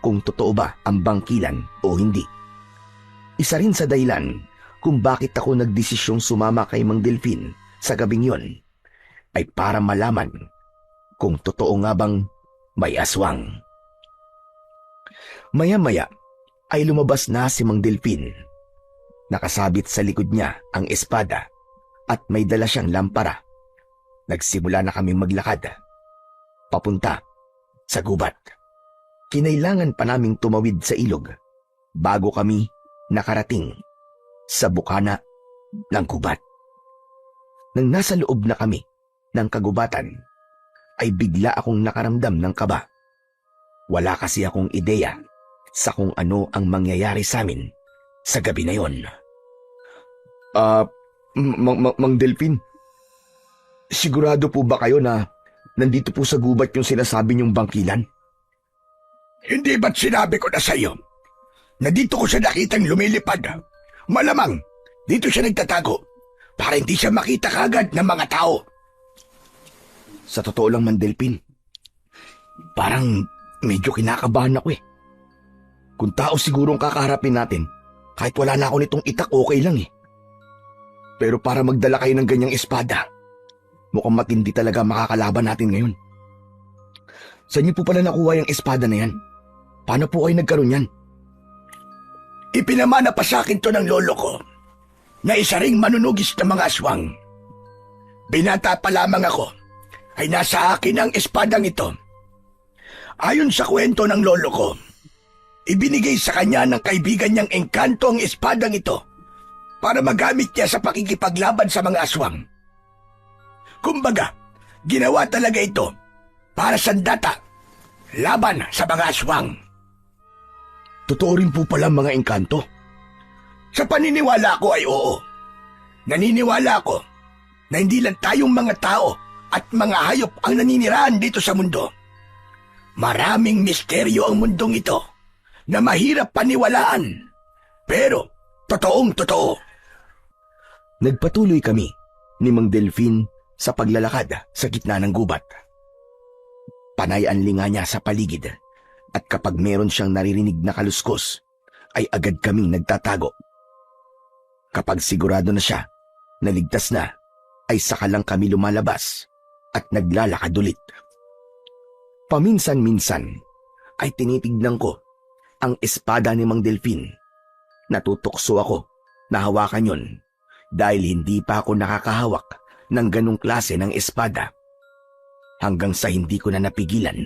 kung totoo ba ang bangkilan o hindi. Isa rin sa dahilan kung bakit ako nagdesisyong sumama kay Mang Delphin sa gabing yon ay para malaman kung totoo nga bang may aswang. Maya-maya ay lumabas na si Mang Delphin. Nakasabit sa likod niya ang espada at may dala siyang lampara. Nagsimula na kaming maglakad papunta sa gubat. Kinailangan pa naming tumawid sa ilog bago kami nakarating sa bukana ng gubat. Nang nasa loob na kami ng kagubatan, ay bigla akong nakaramdam ng kaba. Wala kasi akong ideya sa kung ano ang mangyayari sa amin sa gabi na yon. Mang Delphin, sigurado po ba kayo na nandito po sa gubat yung sinasabi niyong bangkilan? Hindi ba't sinabi ko na sa iyo na dito ko siya nakitang lumilipad? Malamang dito siya nagtatago para hindi siya makita kagad ng mga tao. Sa totoo lang, Mang Delphin, parang medyo kinakabahan ako eh. Kung tao sigurong kakaharapin natin, kahit wala na ako nitong itak, okay lang eh. Pero para magdala kayo ng ganyang espada, mukhang matindi talaga makakalaban natin ngayon. Saan niyo po pala nakuha yung espada na yan? Paano po kayo nagkaroon yan? Ipinamana pa sa akin to ng lolo ko na isa ring manunugis ng mga aswang. Binata pa lamang ako ay nasa akin ang espadang ito. Ayon sa kwento ng lolo ko, ibinigay sa kanya ng kaibigan niyang engkanto ang espadang ito para magamit niya sa pakikipaglaban sa mga aswang. Kumbaga, ginawa talaga ito para sandata laban sa mga aswang. Totoo rin po pala mga engkanto. Sa paniniwala ko ay oo. Naniniwala ko na hindi lang tayong mga tao at mga hayop ang naninirahan dito sa mundo. Maraming misteryo ang mundong ito na mahirap paniwalaan. Pero totoong totoo. Nagpatuloy kami ni Mang Delphin sa paglalakad sa gitna ng gubat. Panay ang linga niya sa paligid at kapag meron siyang naririnig na kaluskos, ay agad kaming nagtatago. Kapag sigurado na siya na ligtas na, ay saka lang kami lumalabas at naglalakad ulit. Paminsan-minsan ay tinitignan ko ang espada ni Mang Delphin. Natutokso ako na hawakan yon dahil hindi pa ako nakakahawak ng ganong klase ng espada. Hanggang sa hindi ko na napigilan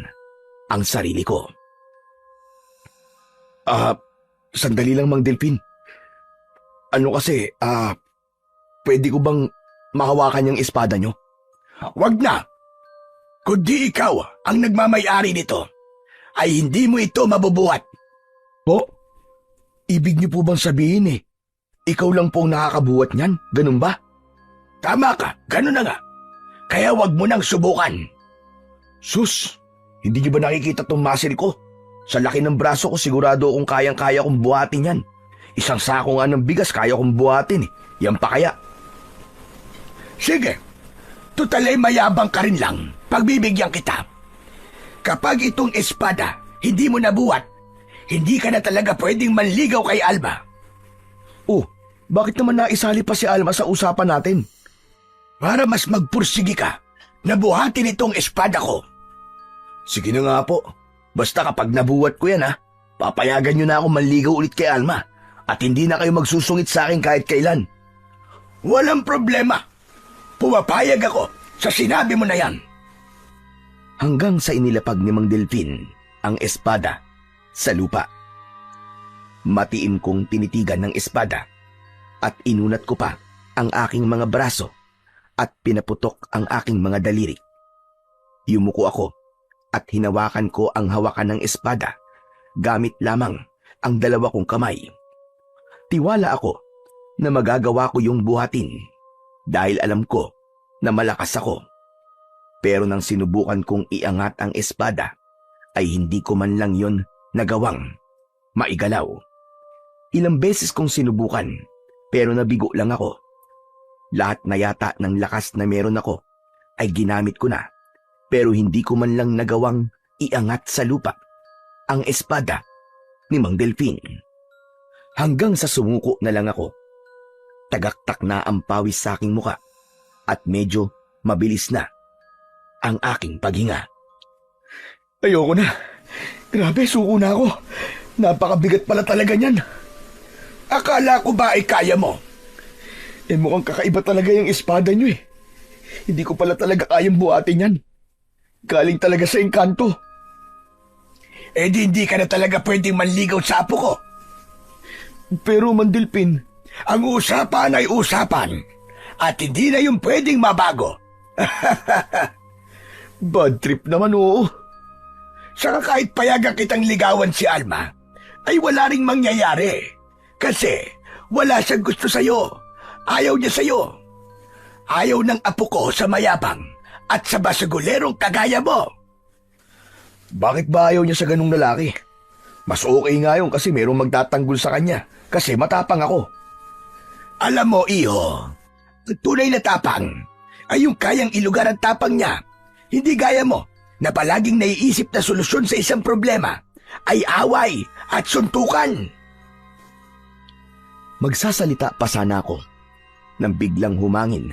ang sarili ko. Sandali lang, Mang Delphin. Ano kasi, pwede ko bang mahawakan yung espada nyo? Wag na! Kundi ikaw ang nagmamay-ari nito, ay hindi mo ito mabubuhat. Po, ibig niyo po bang sabihin ikaw lang po ang nakakabuhat niyan? Ganun ba? Tama ka, ganun na nga. Kaya wag mo nang subukan. Sus, hindi niyo ba nakikita tong muscle ko? Sa laki ng braso ko, sigurado akong kayang-kaya kong buhatin yan. Isang sako nga ng bigas, kaya kong buhatin eh. Yan pa kaya? Sige, tutalay mayabang ka rin lang. Pagbibigyan kita. Kapag itong espada hindi mo nabuhat, hindi ka na talaga pwedeng manligaw kay Alma. Oh, bakit naman naisali pa si Alma sa usapan natin? Para mas magpursigi ka, nabuhatin itong espada ko. Sige na nga po. Basta kapag nabuhat ko yan papayagan niyo na ako manligaw ulit kay Alma at hindi na kayo magsusungit sa akin kahit kailan. Walang problema. Pumapayag ako sa sinabi mo na yan. Hanggang sa inilapag ni Mang Delfin ang espada sa lupa. Matiim kong tinitigan ng espada at inunat ko pa ang aking mga braso at pinaputok ang aking mga daliri. Yumuko ako at hinawakan ko ang hawakan ng espada gamit lamang ang dalawa kong kamay. Tiwala ako na magagawa ko yung buhatin dahil alam ko na malakas ako. Pero nang sinubukan kong iangat ang espada, ay hindi ko man lang yon nagawang maigalaw. Ilang beses kong sinubukan, pero nabigo lang ako. Lahat na yata ng lakas na meron ako ay ginamit ko na, pero hindi ko man lang nagawang iangat sa lupa ang espada ni Mang Delfin. Hanggang sa sumuko na lang ako. Tagaktak na ang pawis sa aking muka at medyo mabilis na ang aking paghinga. Ayoko na. Grabe, suko na ako. Napakabigat pala talaga niyan. Akala ko ba ay kaya mo? Mukhang kakaiba talaga yung espada niyo eh. Hindi ko pala talaga kayang buhatin yan. Galing talaga sa engkanto. Di hindi ka na talaga pwedeng manligaw sa apo ko. Pero Mang Delfin, ang usapan ay usapan at hindi na yung pwedeng mabago. bad trip naman oo. Saka kahit payagan kitang ligawan si Alma, ay wala ring mangyayari. Kasi wala siyang gusto sa'yo. Ayaw niya sa'yo. Ayaw ng apo ko sa mayabang at sa basugulerong kagaya mo. Bakit ba ayaw niya sa ganung lalaki? Mas okay nga yun kasi merong magtatanggol sa kanya. Kasi matapang ako. Alam mo, iho, ang tunay na tapang ay yung kayang ilugar ang tapang niya. Hindi gaya mo na palaging naiisip na solusyon sa isang problema ay away at suntukan. Magsasalita pa sana ako nang biglang humangin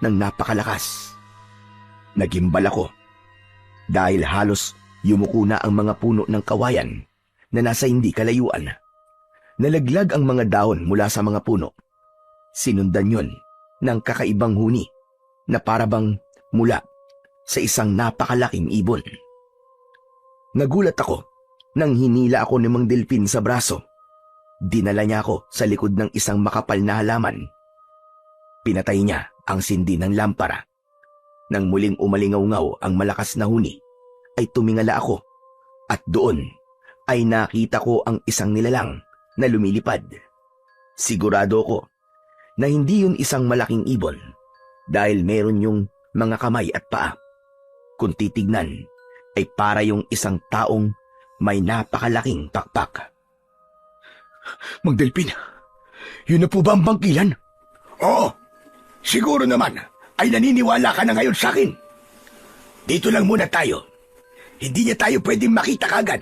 ng napakalakas. Nagimbal ako dahil halos yumuko na ang mga puno ng kawayan na nasa hindi kalayuan. Nalaglag ang mga dahon mula sa mga puno. Sinundan yon ng kakaibang huni na parabang mula sa isang napakalaking ibon. Nagulat ako nang hinila ako ni Mang Delfin sa braso. Dinala niya ako sa likod ng isang makapal na halaman. Pinatay niya ang sindi ng lampara. Nang muling umalingaw-ngaw ang malakas na huni, ay tumingala ako at doon ay nakita ko ang isang nilalang na lumilipad. Sigurado ko na hindi yun isang malaking ibon dahil meron yung mga kamay at paa. Kung titignan ay para yung isang taong may napakalaking pakpak. Mang Delfin, yun na po ba ang bangkilan? Oo, siguro naman ay naniniwala ka na ngayon sa akin. Dito lang muna tayo. Hindi niya tayo pwedeng makita kagad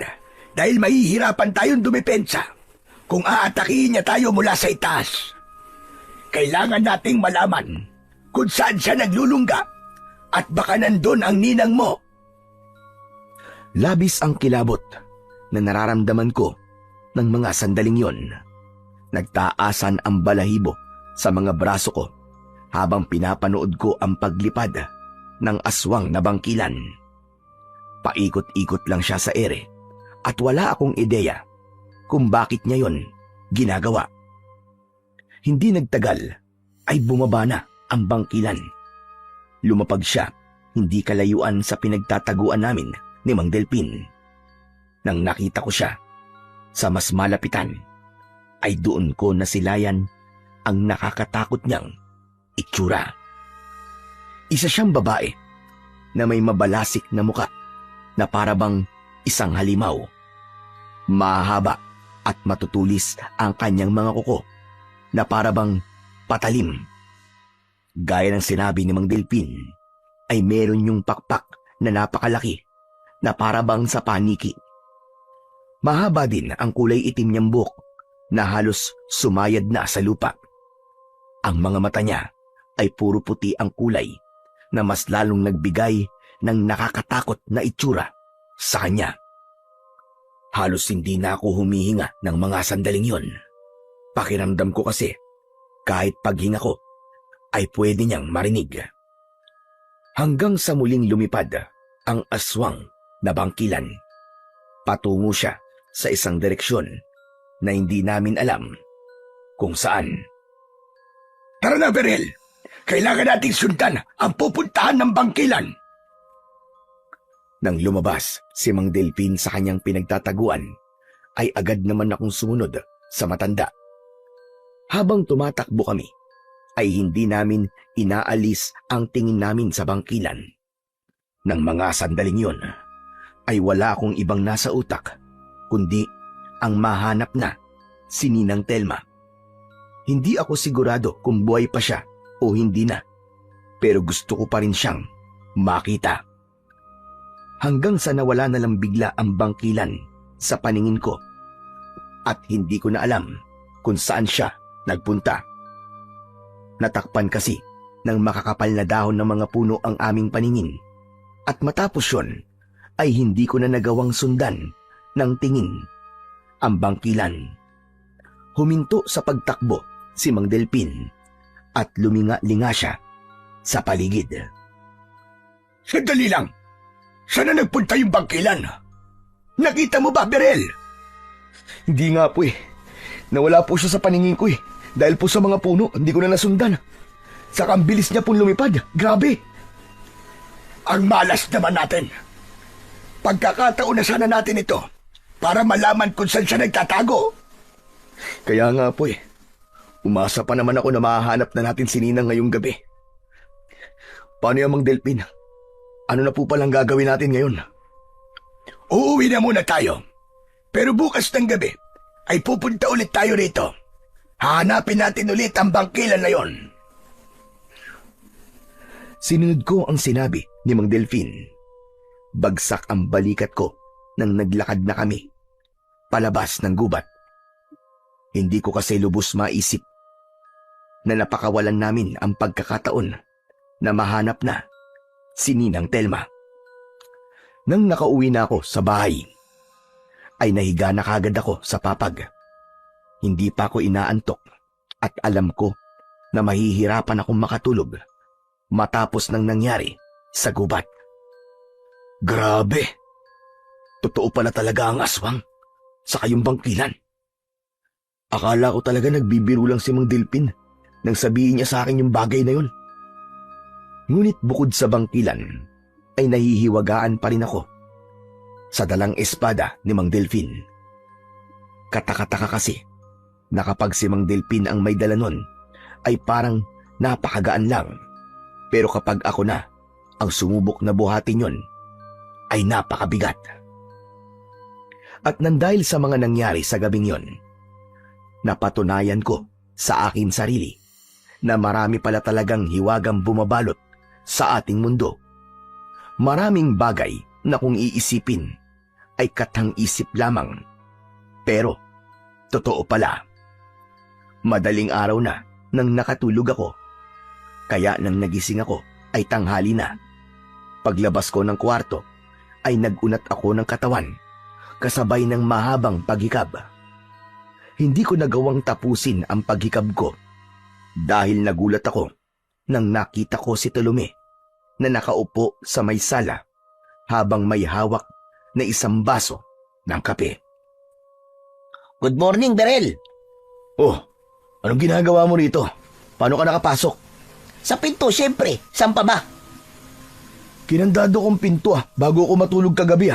dahil mahihirapan tayong dumepensa kung aatakihin niya tayo mula sa itaas. Kailangan nating malaman kung saan siya naglulungga at baka nandun ang ninang mo. Labis ang kilabot na nararamdaman ko ng mga sandaling yon. Nagtaasan ang balahibo sa mga braso ko habang pinapanood ko ang paglipad ng aswang na bangkilan. Paikot-ikot lang siya sa ere at wala akong ideya kung bakit niya yon ginagawa. Hindi nagtagal ay bumaba na ang bangkilan. Lumapag siya hindi kalayuan sa pinagtataguan namin ni Mang Delfin. Nang nakita ko siya, Sa mas malapitan, ay doon ko nasilayan ang nakakatakot niyang itsura. Isa siyang babae na may mabalasik na muka na parabang isang halimaw. Mahaba at matutulis ang kanyang mga kuko na parabang patalim. Gaya ng sinabi ni Mang Delpin, ay meron yung pakpak na napakalaki na parabang sa paniki. Mahaba din ang kulay itim niyang buhok na halos sumayad na sa lupa. Ang mga mata niya ay puro puti ang kulay na mas lalong nagbigay ng nakakatakot na itsura sa kanya. Halos hindi na ako humihinga ng mga sandaling yon. Pakiramdam ko kasi kahit paghinga ko ay pwede niyang marinig. Hanggang sa muling lumipad ang aswang na bangkilan. Patungo siya sa isang direksyon na hindi namin alam kung saan. Tara na, Berhel! Kailangan nating sundan ang pupuntahan ng bangkilan. Nang lumabas si Mang Delpin sa kanyang pinagtataguan, ay agad naman akong sumunod sa matanda. Habang tumatakbo kami, ay hindi namin inaalis ang tingin namin sa bangkilan. Nang mga sandaling yon, ay wala akong ibang nasa utak, kundi ang mahanap na si Ninang Telma. Hindi ako sigurado kung buhay pa siya o hindi na, pero gusto ko pa rin siyang makita. Hanggang sa nawala na lang bigla ang bangkilan sa paningin ko at hindi ko na alam kung saan siya nagpunta. Natakpan kasi ng makakapal na dahon ng mga puno ang aming paningin at matapos yon ay hindi ko na nagawang sundan ng tingin ang bangkilan. Huminto sa pagtakbo si Mang Delpin at luminga-linga siya sa paligid. Sandali lang! Saan na nagpunta yung bangkilan? Nakita mo ba, Berhel? Hindi nga po eh. Nawala po siya sa paningin ko eh. Dahil po sa mga puno, hindi ko na nasundan. Saka ang bilis niya pong lumipad. Grabe! Ang malas naman natin. Pagkakataon na sana natin ito para malaman kung saan siya nagtatago. Kaya nga po eh. Umasa pa naman ako na mahahanap na natin si Ninang ngayong gabi. Paano yung Mang Delpin? Ano na po palang gagawin natin ngayon? Uuwi na muna tayo. Pero bukas ng gabi ay pupunta ulit tayo rito. Hahanapin natin ulit ang bangkilan na yon. Sinunod ko ang sinabi ni Mang Delpin. Bagsak ang balikat ko nang naglakad na kami palabas ng gubat. Hindi ko kasi lubos maisip na napakawalan namin ang pagkakataon na mahanap na si Ninang Telma. Nang nakauwi na ako sa bahay, ay nahiga na kagad ako sa papag. Hindi pa ako inaantok at alam ko na mahihirapan akong makatulog matapos ng nangyari sa gubat. Grabe! Totoo pala talaga ang aswang sa kayong bangkilan. Akala ko talaga nagbibiro lang si Mang Delpin nang sabihin niya sa akin yung bagay na yun. Ngunit bukod sa bangkilan, ay nahihiwagaan pa rin ako sa dalang espada ni Mang Delpin. Kataka-taka kasi na kapag si Mang Delpin ang may dala nun, ay parang napakagaan lang. Pero kapag ako na ang sumubok na buhatin yon, ay napakabigat. At nang dahil sa mga nangyari sa gabing yon, napatunayan ko sa akin sarili na marami pala talagang hiwagang bumabalot sa ating mundo. Maraming bagay na kung iisipin ay katang-isip lamang. Pero totoo pala. Madaling araw na nang nakatulog ako. Kaya nang nagising ako ay tanghali na. Paglabas ko ng kwarto ay nagunat ako ng katawan kasabay ng mahabang paghikab. Hindi ko nagawang tapusin ang paghikab ko dahil nagulat ako nang nakita ko si Tolome na nakaupo sa may sala habang may hawak na isang baso ng kape. Good morning, Berhel. Oh, anong ginagawa mo rito? Paano ka nakapasok? Sa pinto, syempre. Saan pa ba? Kinandado kong pinto bago ako matulog kagabi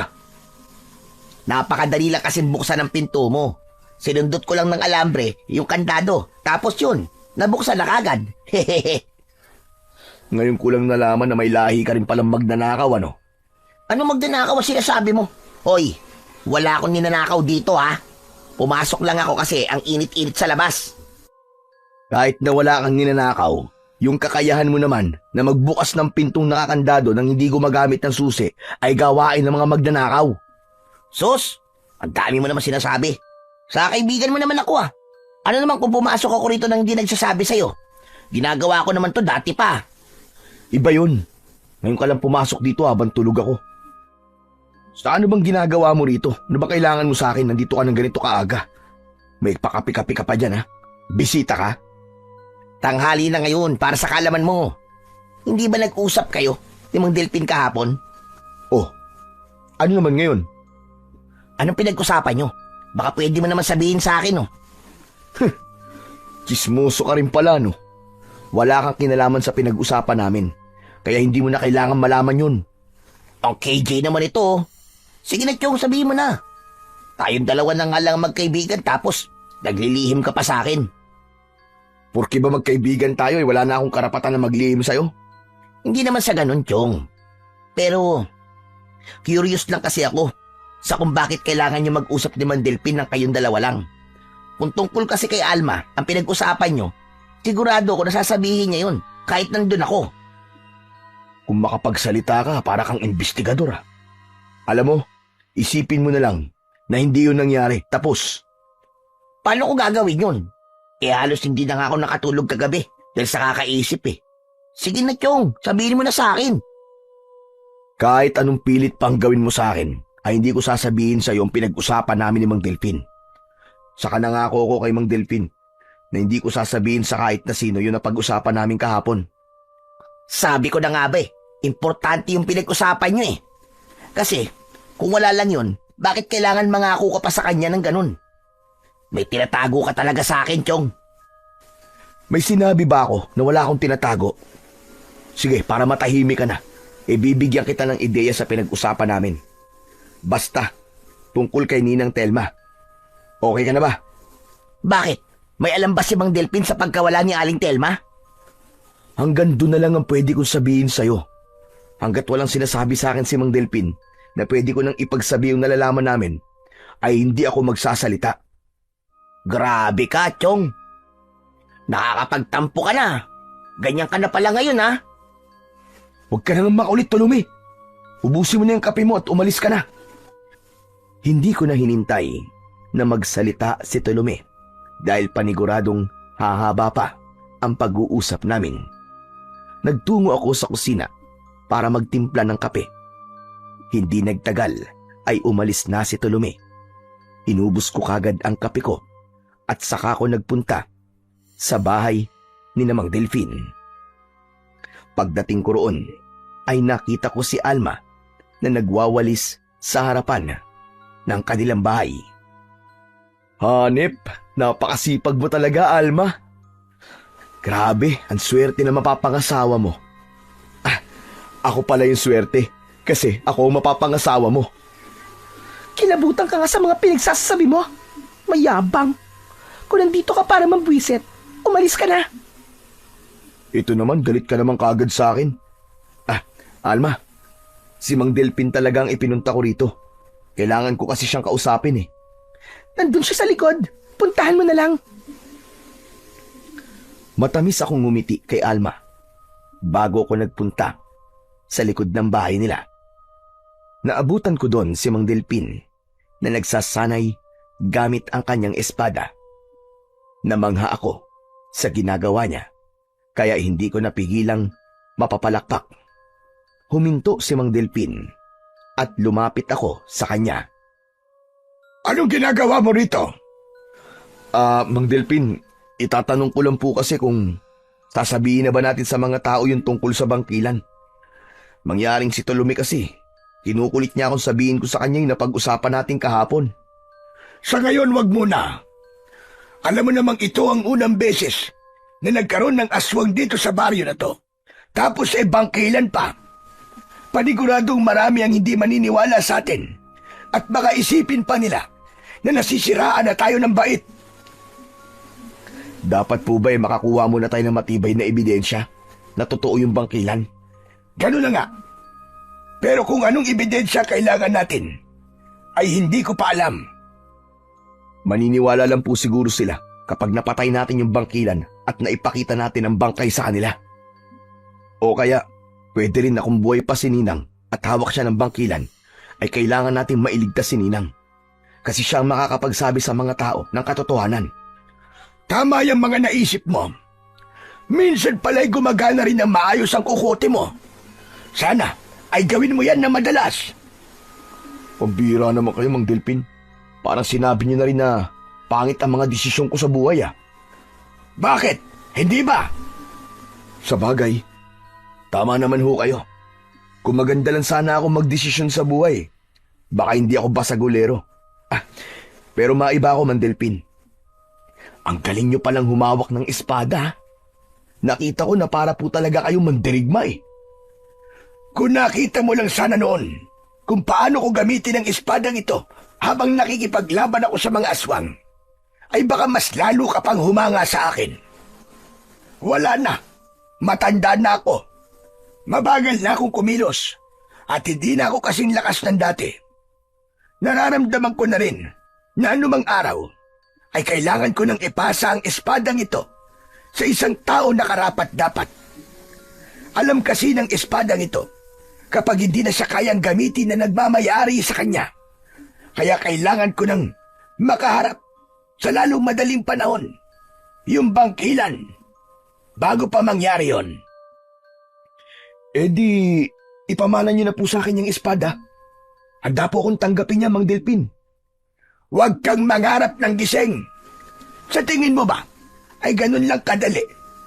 Napakadali lang kasi buksan ang pinto mo. Sinundot ko lang ng alambre, yung kandado. Tapos yun, nabuksan na kagad. Hehehe. Ngayon ko lang nalaman na may lahi ka rin palang magnanakaw, ano? Ano magnanakaw ang sinasabi mo? Hoy, wala akong ninanakaw dito ha. Pumasok lang ako kasi ang init-init sa labas. Kahit na wala kang ninanakaw, yung kakayahan mo naman na magbukas ng pintong nakakandado nang hindi gumagamit ng susi ay gawain ng mga magnanakaw. Sus, ang dami mo naman sinasabi. Sa kaibigan mo naman ako ah. Ano naman kung pumasok ako rito nang hindi nagsasabi sa'yo? Ginagawa ko naman to dati pa. Iba yun. Ngayon ka lang pumasok dito habang tulog ako. Sa ano bang ginagawa mo rito? Ano ba kailangan mo sa akin? Nandito ka ng ganito kaaga. May pakapi-kapi ka pa dyan ha? Bisita ka? Tanghali na ngayon para sa kalaman mo. Hindi ba nag-usap kayo ni Mang Delpin kahapon? Oh, ano naman ngayon? Anong pinag-usapan nyo? Baka pwede mo naman sabihin sa akin oh. Chismoso ka rin pala no? Wala kang kinalaman sa pinag-usapan namin. Kaya hindi mo na kailangan malaman yun. Ang KJ naman ito oh. Sige na Chong, sabihin mo na. Tayong dalawa na nga lang magkaibigan tapos naglilihim ka pa sa akin. Porke ba magkaibigan tayo wala na akong karapatan na maglihim sa'yo? Hindi naman sa ganun, Chong. Pero, curious lang kasi ako sa kung bakit kailangan nyo mag-usap ni Mang Delpin ng kayong dalawa lang. Kung tungkol kasi kay Alma ang pinag-usapan nyo, sigurado ako na sasabihin niya yun kahit nandun ako. Kung makapagsalita ka, para kang investigador ha. Alam mo, isipin mo na lang na hindi yun nangyari. Tapos. Paano ko gagawin yun? Halos hindi na nga ako nakatulog kagabi dahil sa kakaisip eh. Sige na Chong, sabihin mo na sa akin. Kahit anong pilit pang gawin mo sa akin, ay hindi ko sasabihin sa iyo ang pinag-usapan namin ni Mang Delpin. Saka nangako ko kay Mang Delpin na hindi ko sasabihin sa kahit na sino yun na pag-usapan namin kahapon. Sabi ko na nga ba importante yung pinag-usapan nyo eh. Kasi kung wala lang yun, bakit kailangan mangako ka pa sa kanya ng ganun? May tinatago ka talaga sa akin, Chong. May sinabi ba ako na wala akong tinatago? Sige, para matahimik ka na, bibigyan kita ng ideya sa pinag-usapan namin. Basta, tungkol kay Ninang Telma. Okay ka na ba? Bakit? May alam ba si Mang Delpin sa pagkawala ni Aling Telma? Hanggang doon na lang ang pwede kong sabihin sa'yo. Hanggat walang sinasabi sa akin si Mang Delpin na pwede ko nang ipagsabi yung nalalaman namin, ay hindi ako magsasalita. Grabe ka, Chong. Nakakapagtampo ka na. Ganyan ka na pala ngayon, ha? Huwag ka nang makulit, Tolome. Ubusin mo na yung kape mo at umalis ka na. Hindi ko na hinintay na magsalita si Tolome dahil paniguradong hahaba pa ang pag-uusap namin. Nagtungo ako sa kusina para magtimpla ng kape. Hindi nagtagal ay umalis na si Tolome. Inubos ko kagad ang kape ko at saka ko nagpunta sa bahay ni Mang Delpin. Pagdating ko roon ay nakita ko si Alma na nagwawalis sa harapan ng kanilang bahay. Hanep, napakasipag mo talaga, Alma. Grabe, ang swerte na mapapangasawa mo. Ako pala yung swerte kasi ako ang mapapangasawa mo. Kilabutan ka nga sa mga pinagsasabi mo. Mayabang. Kung nandito ka para mambwisit, umalis ka na. Ito naman, galit ka naman kagad sa akin. Alma, si Mang Delpin talagang ipinunta ko rito. Kailangan ko kasi siyang kausapin eh. Nandun siya sa likod. Puntahan mo na lang. Matamis akong ngumiti kay Alma bago ko nagpunta sa likod ng bahay nila. Naabutan ko doon si Mang Delpin na nagsasanay gamit ang kanyang espada. Namangha ako sa ginagawa niya kaya hindi ko napigilang mapapalakpak. Huminto si Mang Delpin at lumapit ako sa kanya. Anong ginagawa mo rito? Mang Delpin, itatanong ko lang po kasi kung sasabihin na ba natin sa mga tao yung tungkol sa bangkilan. Mangyaring si Tolome kasi, kinukulit niya akong sabihin ko sa kanya yung napag-usapan natin kahapon. Sa ngayon, wag muna. Alam mo namang ito ang unang beses na nagkaroon ng aswang dito sa baryo na to. Tapos bangkilan pa. Paniguradong marami ang hindi maniniwala sa atin At baka isipin pa nila na nasisiraan na tayo ng bait. Dapat po ba makakuha muna tayo ng matibay na ebidensya na totoo yung bangkilan? Ganun na nga. Pero kung anong ebidensya kailangan natin, ay hindi ko pa alam. Maniniwala lang po siguro sila kapag napatay natin yung bangkilan at naipakita natin ang bangkay sa kanila. O kaya, pwede rin na kung buhay pa si Ninang at hawak siya ng bangkilan, ay kailangan natin mailigtas si Ninang. Kasi siya ang makakapagsabi sa mga tao ng katotohanan. Tama yung mga naisip mo. Minsan pala'y gumagana rin ng maayos ang kukote mo. Sana ay gawin mo yan na madalas. Pambira naman kayo, Mang Delpin. Parang sinabi niyo na rin na pangit ang mga desisyon ko sa buhay Bakit? Hindi ba? Sa bagay, tama naman ho kayo. Kung maganda lang sana ako magdesisyon sa buhay, baka hindi ako basagulero. Pero maiba ako, Mang Delpin. Ang galing nyo palang humawak ng espada. Nakita ko na para po talaga kayong mandirigma Kung nakita mo lang sana noon kung paano ko gamitin ang espadang ito habang nakikipaglaban ako sa mga aswang, ay baka mas lalo ka pang humanga sa akin. Wala na. Matanda na ako. Mabagal na akong kumilos at hindi na ako kasing lakas ng dati. Nararamdaman ko na rin na anumang araw ay kailangan ko nang ipasa ang espadang ito sa isang tao na karapat-dapat. Alam kasi ng espadang ito kapag hindi na siya kayang gamitin na nagmamayari sa kanya. Kaya kailangan ko nang makaharap sa lalong madaling panahon yung bangkilan bago pa mangyari yon. di, ipamana niyo na po sa akin yung espada. Handa po akong tanggapin niya, Mang Delpin. Huwag kang mangarap ng gising. Sa tingin mo ba, ay ganun lang kadali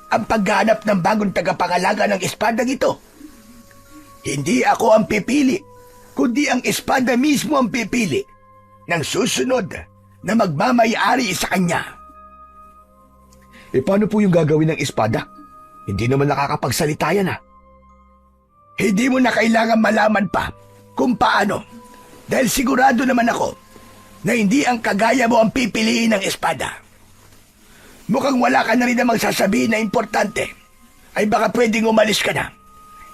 ang paghanap ng bagong tagapangalaga ng espadang ito? Hindi ako ang pipili, kundi ang espada mismo ang pipili ng susunod na magmamayari sa kanya. Paano po yung gagawin ng espada? Hindi naman nakakapagsalita yan Hindi mo na kailangan malaman pa kung paano, dahil sigurado naman ako na hindi ang kagaya mo ang pipiliin ng espada. Mukhang wala ka na rin namang sasabihin na importante, ay baka pwedeng umalis ka na.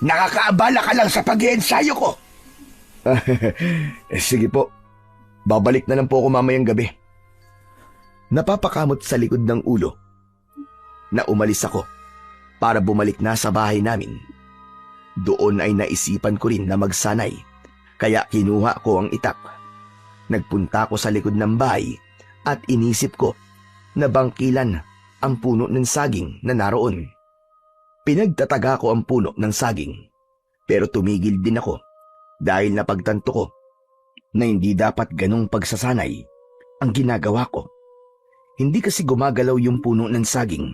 Nakakaabala ka lang sa pag-iensayo ko. Sige po, babalik na lang po ako mamayang gabi. Napapakamot sa likod ng ulo na umalis ako para bumalik na sa bahay namin. Doon ay naisipan ko rin na magsanay, kaya kinuha ko ang itak. Nagpunta ko sa likod ng bahay at inisip ko na bangkilan ang puno ng saging na naroon. Pinagtataga ko ang puno ng saging, pero tumigil din ako dahil napagtanto ko na hindi dapat ganong pagsasanay ang ginagawa ko. Hindi kasi gumagalaw yung puno ng saging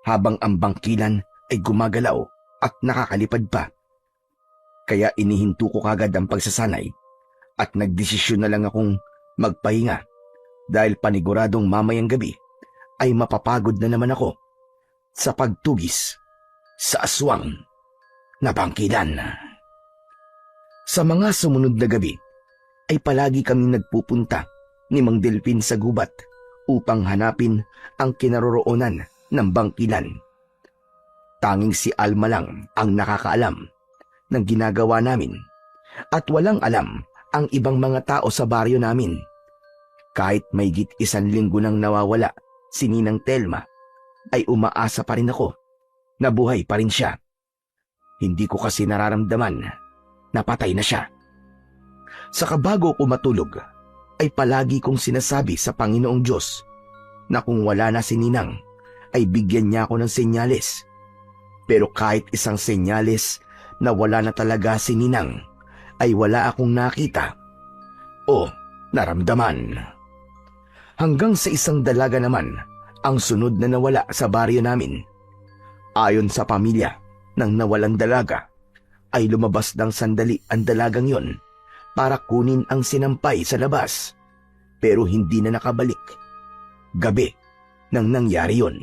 habang ang bangkilan ay gumagalaw at nakakalipad pa. Kaya inihinto ko kagad ang pagsasanay at nagdesisyon na lang akong magpahinga dahil paniguradong mamayang gabi ay mapapagod na naman ako sa pagtugis sa aswang na bangkilan. Sa mga sumunod na gabi ay palagi kaming nagpupunta ni Mang Delpin sa gubat upang hanapin ang kinaroroonan ng bangkilan. Tanging si Alma lang ang nakakaalam ng ginagawa namin at walang alam ang ibang mga tao sa baryo namin. Kahit maygit 1 linggo nang nawawala si Ninang Telma, ay umaasa pa rin ako na buhay pa rin siya. Hindi ko kasi nararamdaman na patay na siya. Saka bago ko matulog, ay palagi kong sinasabi sa Panginoong Diyos na kung wala na si Ninang, ay bigyan niya ako ng senyales. Pero kahit isang senyales na wala na talaga si Ninang, ay wala akong nakita o naramdaman. Hanggang sa isang dalaga naman ang sunod na nawala sa baryo namin. Ayon sa pamilya ng nawalang dalaga, ay lumabas ng sandali ang dalagang yon para kunin ang sinampay sa labas, pero hindi na nakabalik. Gabi nang nangyari yon.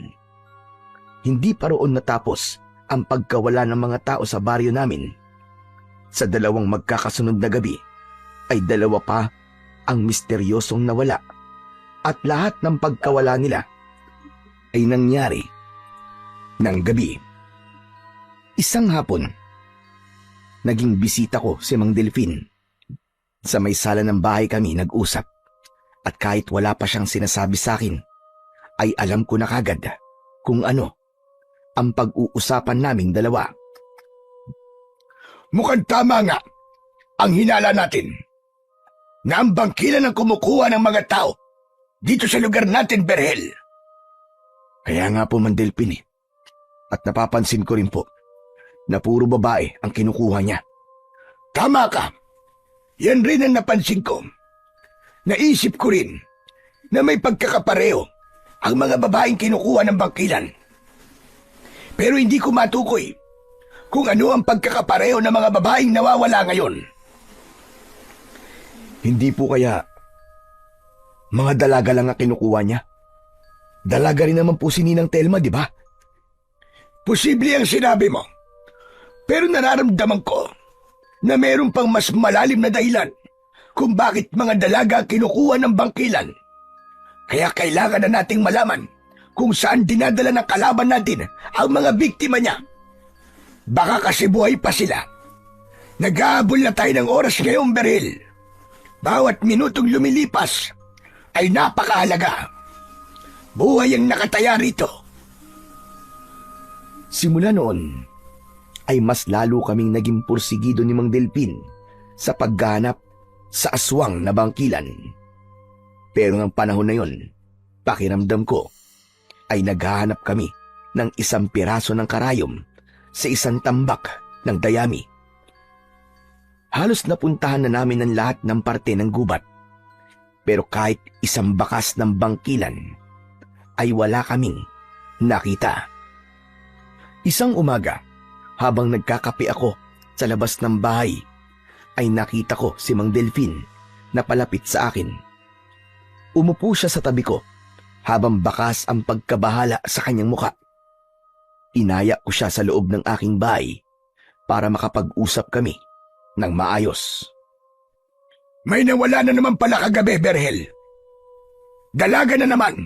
Hindi pa roon natapos ang pagkawala ng mga tao sa baryo namin. Sa 2 magkakasunod na gabi, ay 2 pa ang misteryosong nawala at lahat ng pagkawala nila ay nangyari ng gabi. Isang hapon, naging bisita ko si Mang Delfin. Sa may sala ng bahay kami nag-usap at kahit wala pa siyang sinasabi sa akin, ay alam ko na kagad kung ano ang pag-uusapan naming dalawa. Mukhang tama nga ang hinala natin na ang bangkilan ang kumukuha ng mga tao dito sa lugar natin, Berhel. Kaya nga po, Mang Delpin eh. At napapansin ko rin po na puro babae ang kinukuha niya. Tama ka. Yan rin ang napansin ko. Naisip ko rin na may pagkakapareho ang mga babaeng kinukuha ng bangkilan. Pero hindi ko matukoy kung ano ang pagkakapareho ng mga babaeng nawawala ngayon. Hindi po kaya mga dalaga lang ang kinukuha niya? Dalaga rin naman po si Ninang Telma, di ba? Posible ang sinabi mo. Pero nararamdaman ko na mayroon pang mas malalim na dahilan kung bakit mga dalaga ang kinukuha ng bangkilan. Kaya kailangan na nating malaman kung saan dinadala ng kalaban natin ang mga biktima niya. Baka kasi buhay pa sila. Nag-aabol na tayo ng oras ngayong Berhel. Bawat minutong lumilipas ay napakahalaga. Buhay ang nakataya rito. Simula noon, ay mas lalo kaming naging porsigido ni Mang Delpin sa pagganap sa aswang na bangkilan. Pero ng panahon na yon, pakiramdam ko ay naghahanap kami ng isang piraso ng karayom sa isang tambak ng dayami. Halos napuntahan na namin ang lahat ng parte ng gubat. Pero kahit isang bakas ng bangkilan ay wala kaming nakita. Isang umaga, habang nagkakape ako sa labas ng bahay, ay nakita ko si Mang Delfin na palapit sa akin. Umupo siya sa tabi ko habang bakas ang pagkabahala sa kanyang muka. Inaya ko siya sa loob ng aking bahay para makapag-usap kami ng maayos. May nawala na naman pala kagabi, Berhel. Dalaga na naman.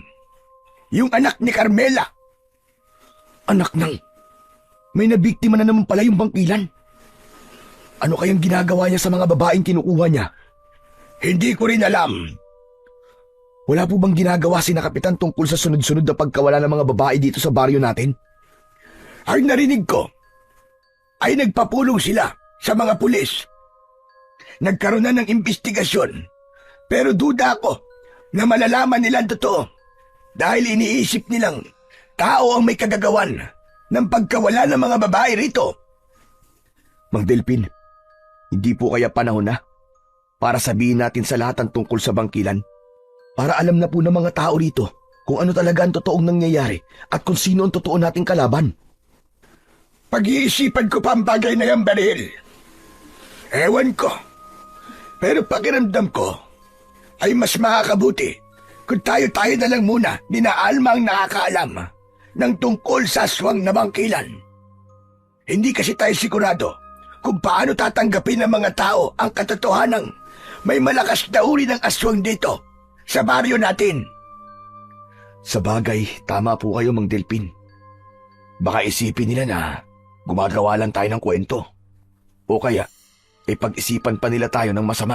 Yung anak ni Carmela. Anak ng... May nabiktima na naman pala yung bangkilan. Ano kayang ginagawa niya sa mga babaeng kinukuha niya? Hindi ko rin alam. Wala po bang ginagawa si na Kapitan tungkol sa sunod-sunod na pagkawala ng mga babae dito sa baryo natin? Ang narinig ko ay nagpapulong sila sa mga pulis. Nagkaroon na ng investigasyon, pero duda ako na malalaman nila ang totoo dahil iniisip nilang tao ang may kagagawan ng pagkawala ng mga babae rito. Mang Delpin, hindi po kaya panahon na para sabihin natin sa lahat ang tungkol sa bangkilan? Para alam na po ng mga tao rito kung ano talaga ang totoong nangyayari at kung sino ang totoo nating kalaban. Pag-iisipan ko pa ang bagay na yan, Berhel. Ewan ko. Pero pakiramdam ko ay mas makakabuti kung tayo-tayo na lang muna ni na Alma ang nakakaalam ng tungkol sa aswang na bangkilan. Hindi kasi tayo sigurado kung paano tatanggapin ng mga tao ang katotohanang may malakas na uri ng aswang dito sa baryo natin. Sa bagay, tama po kayo, Mang Delpin. Baka isipin nila na gumagawa lang tayo ng kwento. O kaya, pag-isipan pa nila tayo ng masama.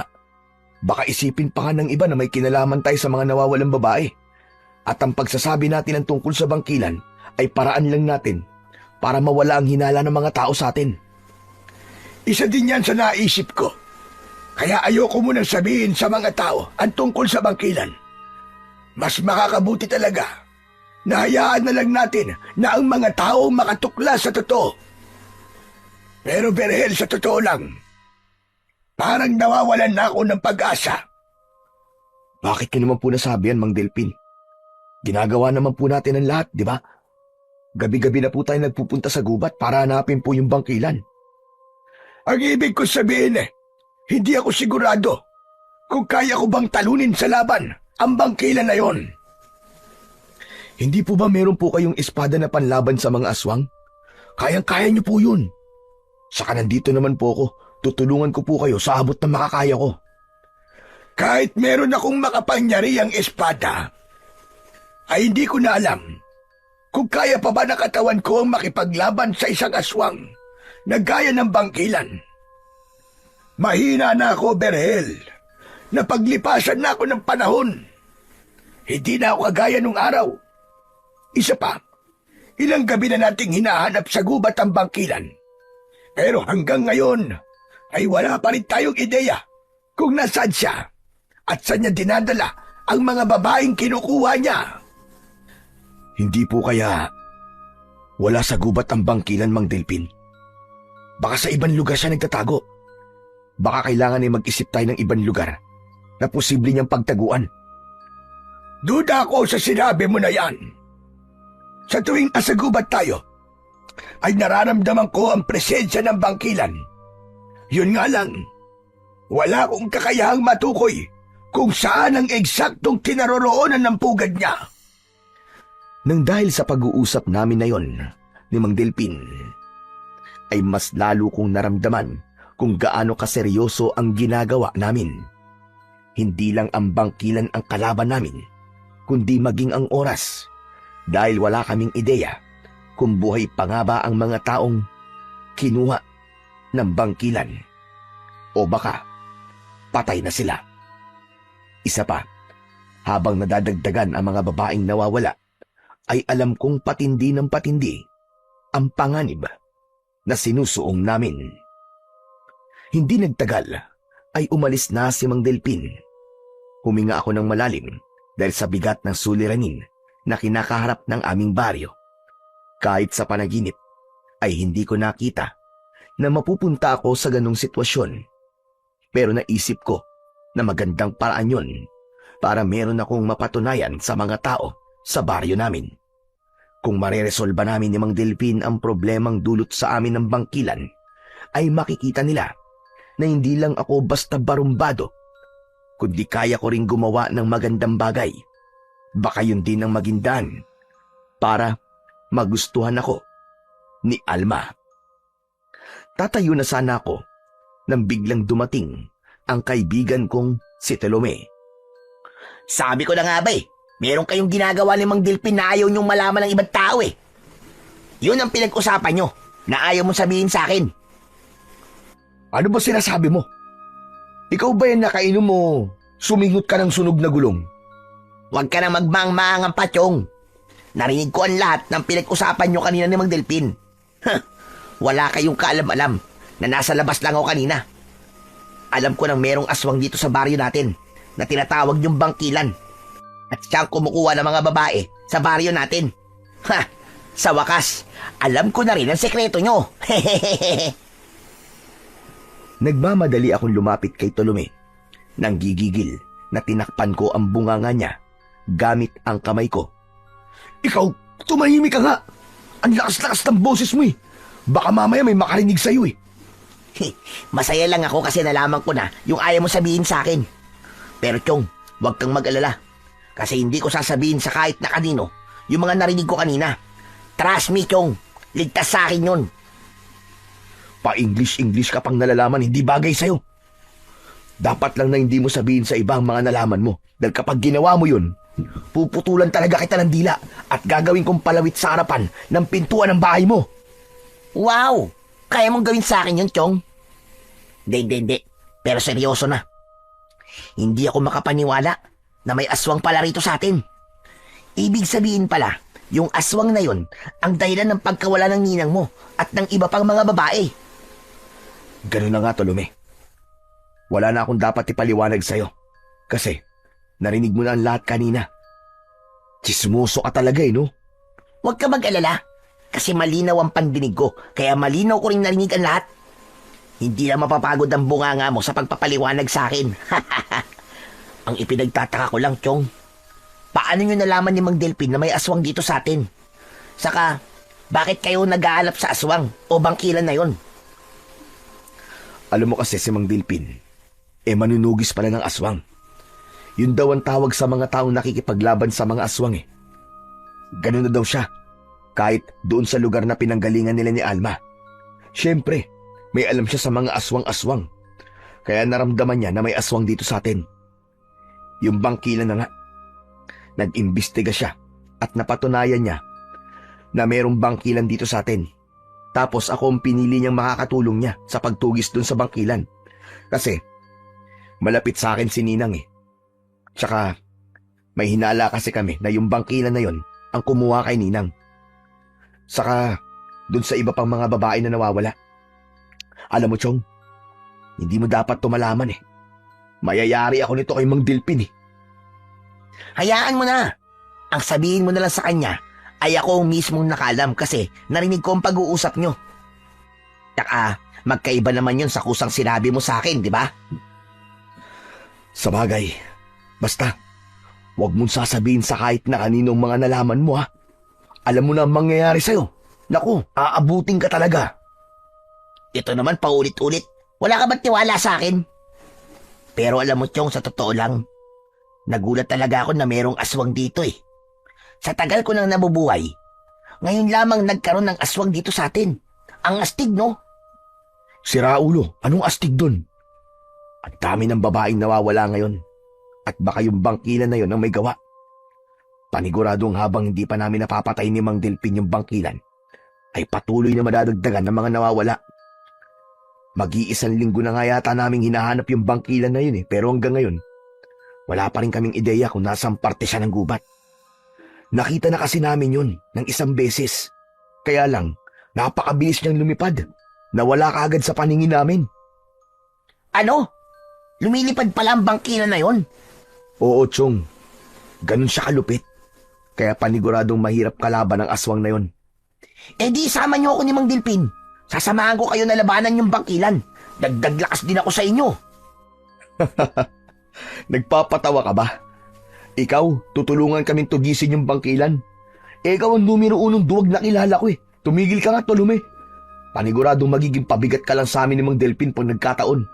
Baka isipin pa nga ng iba na may kinalaman tayo sa mga nawawalang babae. At ang pagsasabi natin ng tungkol sa bangkilan ay paraan lang natin para mawala ang hinala ng mga tao sa atin. Isa din yan sa naisip ko. Kaya ayoko munang sabihin sa mga tao ang tungkol sa bangkilan. Mas makakabuti talaga na hayaan na lang natin na ang mga tao makatuklas sa totoo. Pero Berhel, sa totoo lang, parang nawawalan na ako ng pag-asa. Bakit ka naman po nasabi yan, Mang Delpin? Ginagawa naman po natin ang lahat, di ba? Gabi-gabi na po tayo nagpupunta sa gubat para hanapin po yung bangkilan. Ang ibig ko sabihin hindi ako sigurado kung kaya ko bang talunin sa laban ang bangkilan na yon. Hindi po ba meron po kayong espada na panlaban sa mga aswang? Kayang-kaya niyo po yun. Saka nandito naman po ako. Tutulungan ko po kayo sa abot na makakaya ko. Kahit meron akong makapangyarihang espada, ay hindi ko na alam kung kaya pa ba ng katawan ko ang makipaglaban sa isang aswang na gaya ng bangkilan. Mahina na ako, Berhel. Napaglipasan na ako ng panahon. Hindi na ako kagaya nung araw. Isa pa, ilang gabi na nating hinahanap sa gubat ang bangkilan. Pero hanggang ngayon ay wala pa rin tayong ideya kung nasaan siya at saan niya dinadala ang mga babaeng kinukuha niya. Hindi po kaya wala sa gubat ang bangkilan, Mang Delpin? Baka sa ibang lugar siya nagtatago. Baka kailangan ay mag-isip tayo ng ibang lugar na posible niyang pagtaguan. Duda ako sa sinabi mo na yan. Sa tuwing nasa gubat tayo, ay nararamdaman ko ang presensya ng bangkilan. Yun nga lang, wala akong kakayahang matukoy kung saan ang eksaktong kinaroroonan ng pugad niya. Nang dahil sa pag-uusap namin na yon ni Mang Delpin, ay mas lalo kong naramdaman kung gaano kaseryoso ang ginagawa namin. Hindi lang ang bangkilan ang kalaban namin, kundi maging ang oras, dahil wala kaming ideya kung buhay pa nga ba ang mga taong kinuha ng bangkilan o baka patay na sila. Isa pa, habang nadadagdagan ang mga babaeng nawawala, ay alam kong patindi ng patindi ang panganib na sinusuong namin. Hindi nagtagal ay umalis na si Mang Delpin. Huminga ako ng malalim dahil sa bigat ng suliranin na kinakaharap ng aming baryo. Kahit sa panaginip ay hindi ko nakita na mapupunta ako sa ganong sitwasyon. Pero naisip ko na magandang paraan yun para meron akong mapatunayan sa mga tao sa baryo namin. Kung mareresolba namin ni Mang Delpin ang problemang dulot sa amin ng bangkilan, ay makikita nila na hindi lang ako basta barumbado, kundi kaya ko ring gumawa ng magandang bagay. Baka yun din ang maging daan para magustuhan ako ni Alma. Tatayo na sana ako nang biglang dumating ang kaibigan kong si Telome. Sabi ko na nga ba meron kayong ginagawa ni Mang Delpin na ayaw niyong malaman ng ibang tao Yun ang pinag-usapan niyo na ayaw mo sabihin sa akin. Ano ba sinasabi mo? Ikaw ba yan nakainom mo sumingot ka ng sunog na gulong? Huwag ka na magmang-maangang patyong. Narinig ko ang lahat ng pinag-usapan niyo kanina ni Mang Delpin. Wala kayong kaalam-alam na nasa labas lang ako kanina. Alam ko nang merong aswang dito sa baryo natin na tinatawag niyong bangkilan. At siyang kumukuha ng mga babae sa baryo natin. Sa wakas, alam ko na rin ang sekreto niyo. Nagmamadali akong lumapit kay Tolome. Nang gigigil na tinakpan ko ang bunganga niya gamit ang kamay ko. Ikaw, tumahimik ka nga. Ang lakas-lakas ng boses mo Baka mamaya may makarinig sa'yo Masaya lang ako kasi nalaman ko na yung ayaw mo sabihin sa akin. Pero Chong, huwag kang mag-alala. Kasi hindi ko sasabihin sa kahit na kanino yung mga narinig ko kanina. Trust me, Chong. Ligtas sa akin yun. Pa-English ka pang nalalaman, hindi bagay sa'yo. Dapat lang na hindi mo sabihin sa ibang mga nalaman mo. Dahil kapag ginawa mo yun, puputulan talaga kita ng dila at gagawin kong palawit sa harapan ng pintuan ng bahay mo. Wow! Kaya mong gawin sa akin yun, Chong? Hindi. Pero seryoso na. Hindi ako makapaniwala na may aswang pala rito sa atin. Ibig sabihin pala, yung aswang na yun ang dahilan ng pagkawala ng ninang mo at ng iba pang mga babae. Ganun na nga, Tolome. Wala na akong dapat ipaliwanag sa'yo. Kasi, narinig mo na ang lahat kanina. Chismoso ka talaga no? Huwag ka mag-alala. Kasi malinaw ang pandinig ko, kaya malinaw ko rin narinig ang lahat. Hindi na mapapagod ang bunganga mo sa pagpapaliwanag sa akin. Ang ipinagtataka ko lang, Chong. Paano nyo nalaman ni Mang Delpin na may aswang dito sa atin? Saka, bakit kayo nag-aalap sa aswang o bangkilan na yon? Alam mo kasi si Mang Delpin, manunugis pala ng aswang. Yun daw ang tawag sa mga taong nakikipaglaban sa mga aswang Ganun na daw siya. Kahit doon sa lugar na pinanggalingan nila ni Alma. Siyempre, may alam siya sa mga aswang-aswang. Kaya naramdaman niya na may aswang dito sa atin. Yung bangkilan na nga. Nag-imbestiga siya at napatunayan niya na mayroong bangkilan dito sa atin. Tapos ako ang pinili niyang makakatulong niya sa pagtugis dun sa bangkilan. Kasi malapit sa akin si Ninang eh. Tsaka may hinala kasi kami na yung bangkilan na yon ang kumuha kay Ninang. Saka dun sa iba pang mga babae na nawawala. Alam mo, Chong, hindi mo dapat tumalaman eh. Mayayari ako nito kay Mang Delpin eh. Hayaan mo na. Ang sabihin mo na lang sa kanya ay ako ang mismong nakalam kasi narinig ko ang pag-uusap nyo. Tsaka magkaiba naman yun sa kusang sinabi mo sa akin, di ba? Sa bagay, basta, huwag mong sasabihin sa kahit na kaninong mga nalaman mo ha. Alam mo na ang mangyayari sa'yo. Naku, aabutin ka talaga. Ito naman paulit-ulit. Wala ka ba't tiwala sa akin? Pero alam mo, Chong, sa totoo lang, nagulat talaga ako na merong aswang dito eh. Sa tagal ko nang nabubuhay, ngayon lamang nagkaroon ng aswang dito sa atin. Ang astig, no? Sira ulo, anong astig dun? Ang dami ng babaeng nawawala ngayon. At baka yung bangkilan na yon ang may gawa. Paniguradong habang hindi pa namin napapatay ni Mang Delpin yung bangkilan, ay patuloy na madadagdagan ng mga nawawala. Mag-iisang linggo na nga yata naming hinahanap yung bangkilan na yun eh, pero hanggang ngayon, wala pa rin kaming ideya kung nasang parte siya ng gubat. Nakita na kasi namin yun ng isang beses. Kaya lang, napakabilis niyang lumipad. Nawala kaagad sa paningin namin. Ano? Lumilipad pala ang bangkina na yon? Oo, Chong. Ganun siya kalupit. Kaya paniguradong mahirap kalaban ng aswang na yon. Eh di sama niyo ako ni Mang Delpin. Sasamahan ko kayo na labanan yung bangkilan. Dagdag lakas din ako sa inyo. Nagpapatawa ka ba? Ikaw, tutulungan kaming tugisin yung bangkilan. Ikaw ang numero unong duwag na kilala ko eh. Tumigil ka nga, Tolume. Paniguradong magiging pabigat ka lang sa amin ni Mang Delpin pag nagkataon.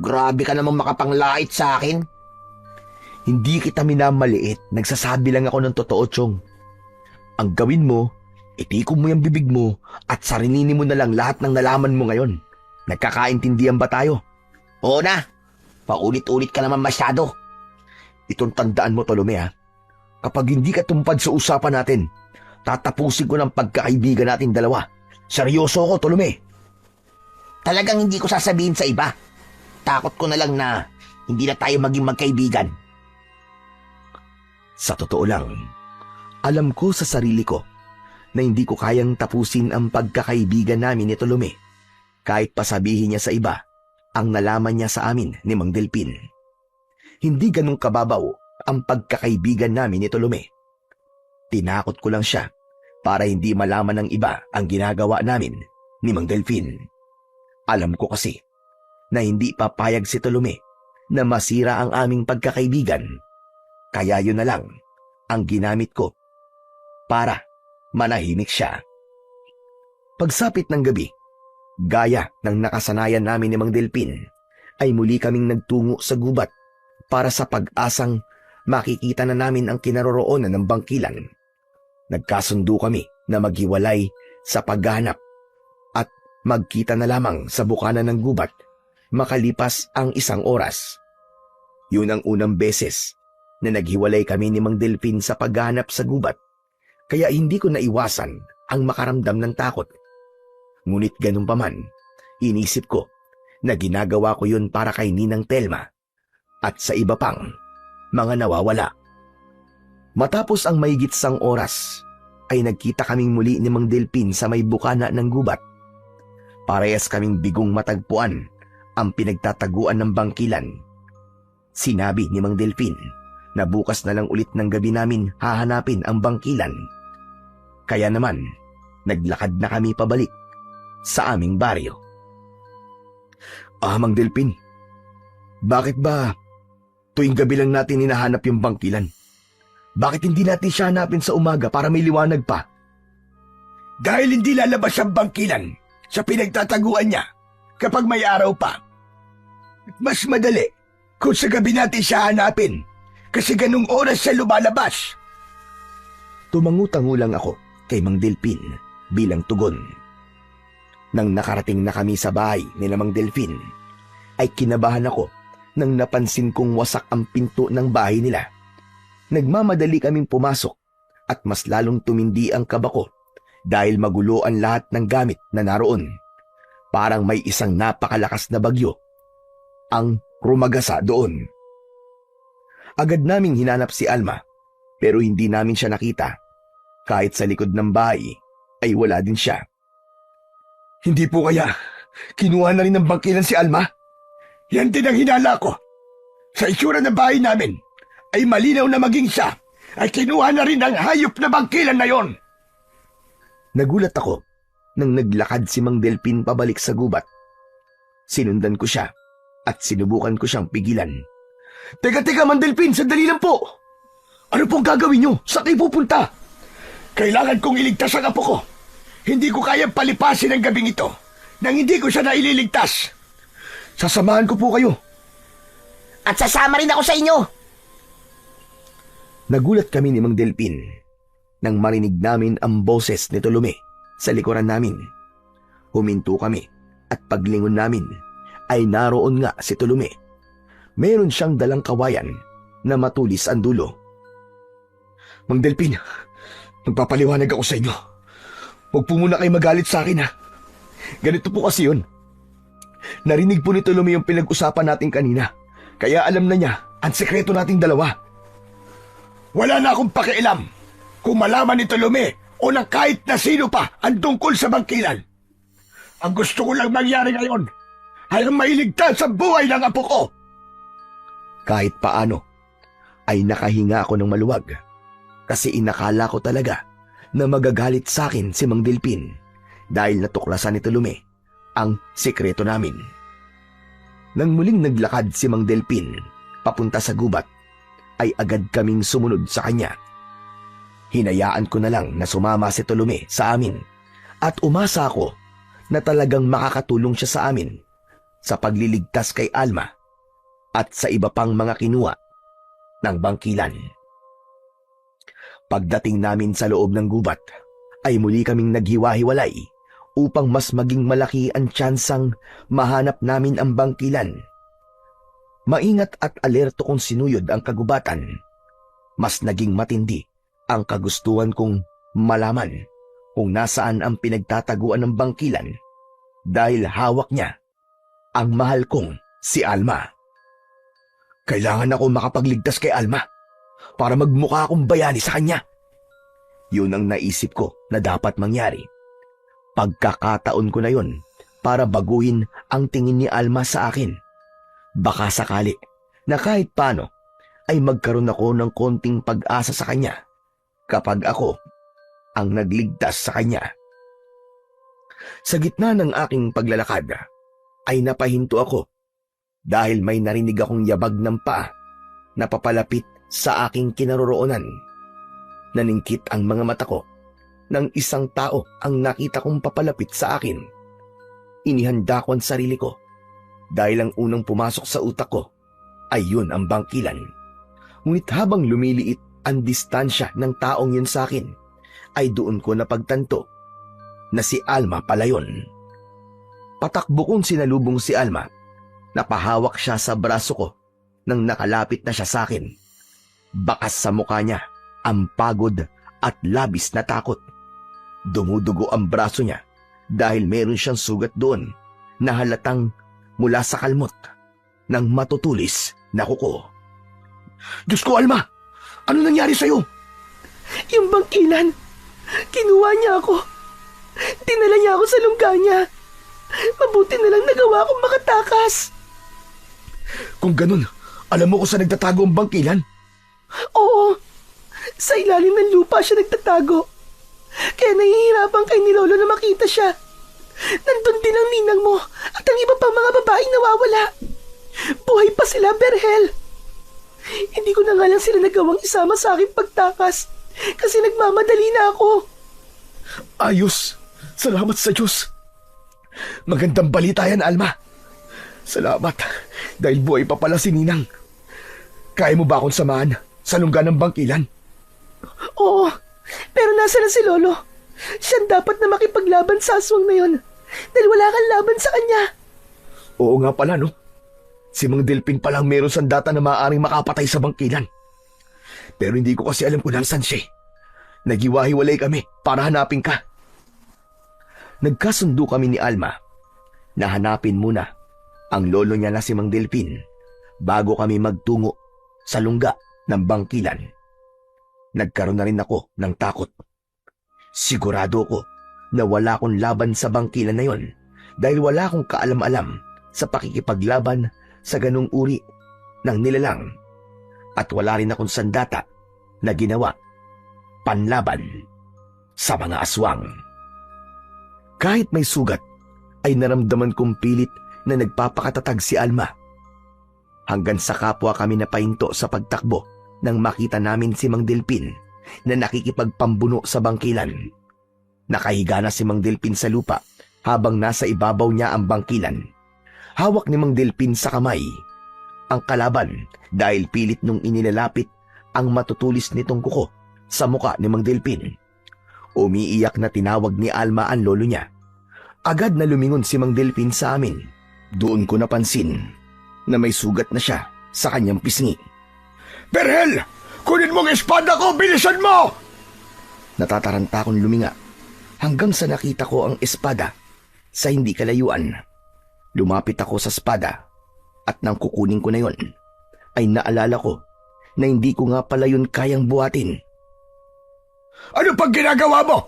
Grabe ka namang makapanglait sa akin. Hindi kita minamaliit. Nagsasabi lang ako ng totoo, Chong. Ang gawin mo, itikon mo yung bibig mo at sarininin mo na lang lahat ng nalaman mo ngayon. Nagkakaintindihan ba tayo? Oo na. Paulit-ulit ka naman masyado. Itong tandaan mo, Tolume ha. Kapag hindi ka tumpad sa usapan natin, tatapusin ko ng pagkakaibigan natin dalawa. Seryoso ako, Tolume. Talagang hindi ko sasabihin sa iba. Takot ko na lang na hindi na tayo maging magkaibigan. Sa totoo lang, alam ko sa sarili ko na hindi ko kayang tapusin ang pagkakaibigan namin ni Tolume kahit pasabihin niya sa iba ang nalaman niya sa amin ni Mang Delpin. Hindi ganun kababaw ang pagkakaibigan namin ni Tolume. Tinakot ko lang siya para hindi malaman ng iba ang ginagawa namin ni Mang Delpin. Alam ko kasi na hindi papayag si Tolume na masira ang aming pagkakaibigan. Kaya yun na lang ang ginamit ko para manahimik siya. Pagsapit ng gabi, gaya ng nakasanayan namin ni Mang Delpin, ay muli kaming nagtungo sa gubat para sa pag-asang makikita na namin ang kinaroroonan ng bangkilan. Nagkasundo kami na maghiwalay sa paghahanap at magkita na lamang sa bukana ng gubat makalipas ang 1 oras. Yun ang unang beses na naghiwalay kami ni Mang Delpin sa paghahanap sa gubat, kaya hindi ko naiwasan ang makaramdam ng takot. Ngunit ganun pa man, inisip ko na ginagawa ko yun para kay Ninang Telma at sa iba pang mga nawawala. Matapos ang mahigit 1 oras, ay nagkita kaming muli ni Mang Delpin sa may bukana ng gubat. Parehas kaming bigong matagpuan ang pinagtataguan ng bangkilan. Sinabi ni Mang Delpin na bukas na lang ulit ng gabi namin hahanapin ang bangkilan. Kaya naman, naglakad na kami pabalik sa aming baryo. Mang Delpin, bakit ba tuwing gabi lang natin hinahanap yung bangkilan? Bakit hindi natin siya hanapin sa umaga para may liwanag pa? Dahil hindi lalabas ang bangkilan sa pinagtataguan niya kapag may araw pa. Mas madali kung sa gabi natin siya hanapin kasi ganung oras siya lumalabas. Tumangutango lang ako kay Mang Delpin bilang tugon. Nang nakarating na kami sa bahay ni Mang Delpin, ay kinabahan ako nang napansin kong wasak ang pinto ng bahay nila. Nagmamadali kaming pumasok at mas lalong tumindi ang kaba ko dahil magulo ang lahat ng gamit na naroon. Parang may isang napakalakas na bagyo ang rumagasa doon. Agad naming hinanap si Alma pero hindi namin siya nakita. Kahit sa likod ng bahay ay wala din siya. Hindi po kaya kinuha na rin ng bangkilan si Alma? Yan din ang hinala ko. Sa itsura ng bahay namin ay malinaw na maging siya ay kinuha na rin ang hayop na bangkilan na yon. Nagulat ako nang naglakad si Mang Delpin pabalik sa gubat. Sinundan ko siya at sinubukan ko siyang pigilan. Teka, Mang Delpin, sandali lang po. Ano pong gagawin nyo? Saan kayo pupunta? Kailangan kong iligtas ang apo ko. Hindi ko kayang palipasin ang gabing ito nang hindi ko siya naililigtas. Sasamahan ko po kayo. At sasama rin ako sa inyo. Nagulat kami ni Mang Delpin nang marinig namin ang boses ni Tolome sa likuran namin. Huminto kami at paglingon namin ay naroon nga si Tolome. Meron siyang dalang kawayan na matulis ang dulo. Mang Delpin, magpapaliwanag ako sa inyo. Huwag po muna kayo magalit sa akin, ha. Ganito po kasi yun. Narinig po ni Tolome yung pinag-usapan natin kanina. Kaya alam na niya ang sekreto nating dalawa. Wala na akong pakialam kung malaman ni Tolome o ng kahit na sino pa ang tungkol sa bangkilan. Ang gusto ko lang mangyari ngayon ay ang mailigtas sa buhay ng apo ko. Kahit paano ay nakahinga ako ng maluwag kasi inakala ko talaga na magagalit sa akin si Mang Delpin dahil natuklasan ni Tolome ang sekreto namin. Nang muling naglakad si Mang Delpin papunta sa gubat, ay agad kaming sumunod sa kanya. Hinayaan ko na lang na sumama si Tolome sa amin at umasa ako na talagang makakatulong siya sa amin sa pagliligtas kay Alma at sa iba pang mga kinuha ng bangkilan. Pagdating namin sa loob ng gubat, ay muli kaming naghiwa-hiwalay upang mas maging malaki ang tsansang mahanap namin ang bangkilan. Maingat at alerto kong sinuyod ang kagubatan, mas naging matindi ang kagustuhan kong malaman kung nasaan ang pinagtataguan ng bangkilan dahil hawak niya ang mahal kong si Alma. Kailangan ako makapagligtas kay Alma para magmukha akong bayani sa kanya. Yun ang naisip ko na dapat mangyari. Pagkakataon ko na yun para baguhin ang tingin ni Alma sa akin. Baka sakali na kahit paano ay magkaroon ako ng konting pag-asa sa kanya kapag ako ang nagligtas sa kanya. Sa gitna ng aking paglalakad ay napahinto ako dahil may narinig akong yabag ng paa na papalapit sa aking kinaroroonan. Naningkit ang mga mata ko nang isang tao ang nakita kong papalapit sa akin. Inihanda ko ang sarili ko dahil ang unang pumasok sa utak ko ay yun ang bangkilan. Ngunit habang lumiliit ang distansya ng taong yun sa akin, ay doon ko napagtanto na si Alma pala yun. Patakbo kong sinalubong si Alma. Napahawak siya sa braso ko nang nakalapit na siya sa akin. Bakas sa mukha niya ang pagod at labis na takot. Dumudugo ang braso niya dahil meron siyang sugat doon na halatang mula sa kalmot ng matutulis na kuko. Diyos ko, Alma! Ano nangyari sa'yo? Yung bangkilan, kinuha niya ako. Dinala niya ako sa lungga niya. Mabuti na lang nagawa akong makatakas. Kung ganun, alam mo kung saan nagtatago ang bangkilan? Oo, sa ilalim ng lupa siya nagtatago. Kaya nahihirapan kay ni Lolo na makita siya. Nandun din ang ninang mo at ang iba pang mga babaeng nawawala. Buhay pa sila, Berhel. Hindi ko na nga lang sila nagawang isama sa aking pagtakas kasi nagmamadali na ako. Ayos. Salamat sa Diyos. Magandang balita yan, Alma. Salamat dahil buhay pa pala si Ninang. Kaya mo ba akong samahan sa lungga ng bangkilan? Oo, pero nasa na si Lolo? Siya dapat na makipaglaban sa aswang na yon dahil wala kang laban sa kanya. Oo nga pala, no? Si Mang Delpin palang meron sandata na maaaring makapatay sa bangkilan. Pero hindi ko kasi alam kung nasaan siya. Naghiwa-hiwalay kami para hanapin ka. Nagkasundo kami ni Alma na hanapin muna ang lolo niya na si Mang Delpin bago kami magtungo sa lungga ng bangkilan. Nagkaroon na rin ako ng takot. Sigurado ko na wala akong laban sa bangkilan na yon dahil wala akong kaalam-alam sa pakikipaglaban sa ganung uri ng nilalang at wala rin akong sandata na ginawa panlaban sa mga aswang. Kahit may sugat, ay naramdaman kong pilit na nagpapakatatag si Alma. Hanggang sa kapwa kami napahinto sa pagtakbo nang makita namin si Mang Delpin na nakikipagpambuno sa bangkilan. Nakahiga na si Mang Delpin sa lupa habang nasa ibabaw niya ang bangkilan. Hawak ni Mang Delpin sa kamay ang kalaban dahil pilit nung inilalapit ang matutulis nitong kuko sa muka ni Mang Delpin. Umiiyak na tinawag ni Alma ang lolo niya. Agad na lumingon si Mang Delpin sa amin. Doon ko napansin na may sugat na siya sa kanyang pisngi. Berhel! Kunin mo ang espada ko! Bilisan mo! Natataranta akong luminga hanggang sa nakita ko ang espada sa hindi kalayuan. Lumapit ako sa espada at nang kukunin ko na yon, ay naalala ko na hindi ko nga pala yun kayang buhatin. Ano pang ginagawa mo?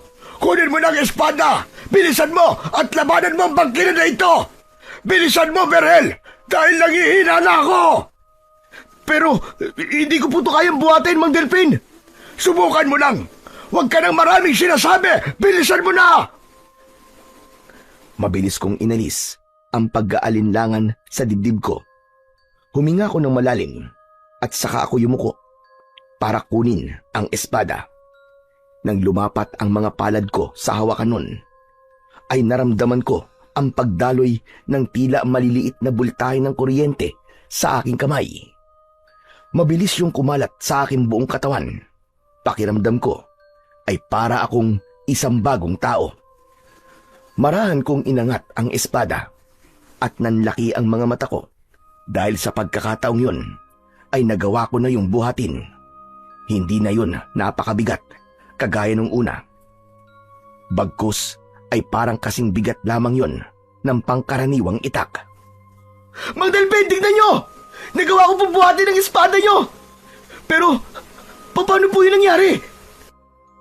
Kunin mo ng espada! Bilisan mo at labanan mo ang bangkilan na ito! Bilisan mo, Berhel! Dahil nanghihina na ako! Pero hindi ko po ito kayang buhatin, Mang Delpin! Subukan mo lang! Huwag ka nang maraming sinasabi! Bilisan mo na! Mabilis kong inalis ang pag-aalinlangan sa dibdib ko. Huminga ko ng malalim at saka ako yumuko para kunin ang espada. Nang lumapat ang mga palad ko sa hawakan nun, ay naramdaman ko ang pagdaloy ng tila maliliit na bultahe ng kuryente sa aking kamay. Mabilis yung kumalat sa aking buong katawan. Pakiramdam ko ay para akong isang bagong tao. Marahan kong inangat ang espada at nanlaki ang mga mata ko dahil sa pagkakataong yun ay nagawa ko na yung buhatin. Hindi na yun napakabigat kagaya nung una. Bagkus ay parang kasing bigat lamang yon ng pangkaraniwang itak. Mang Delpin, tignan nyo! Nagawa ko po buhatin ang espada nyo! Pero, paano po yun nangyari?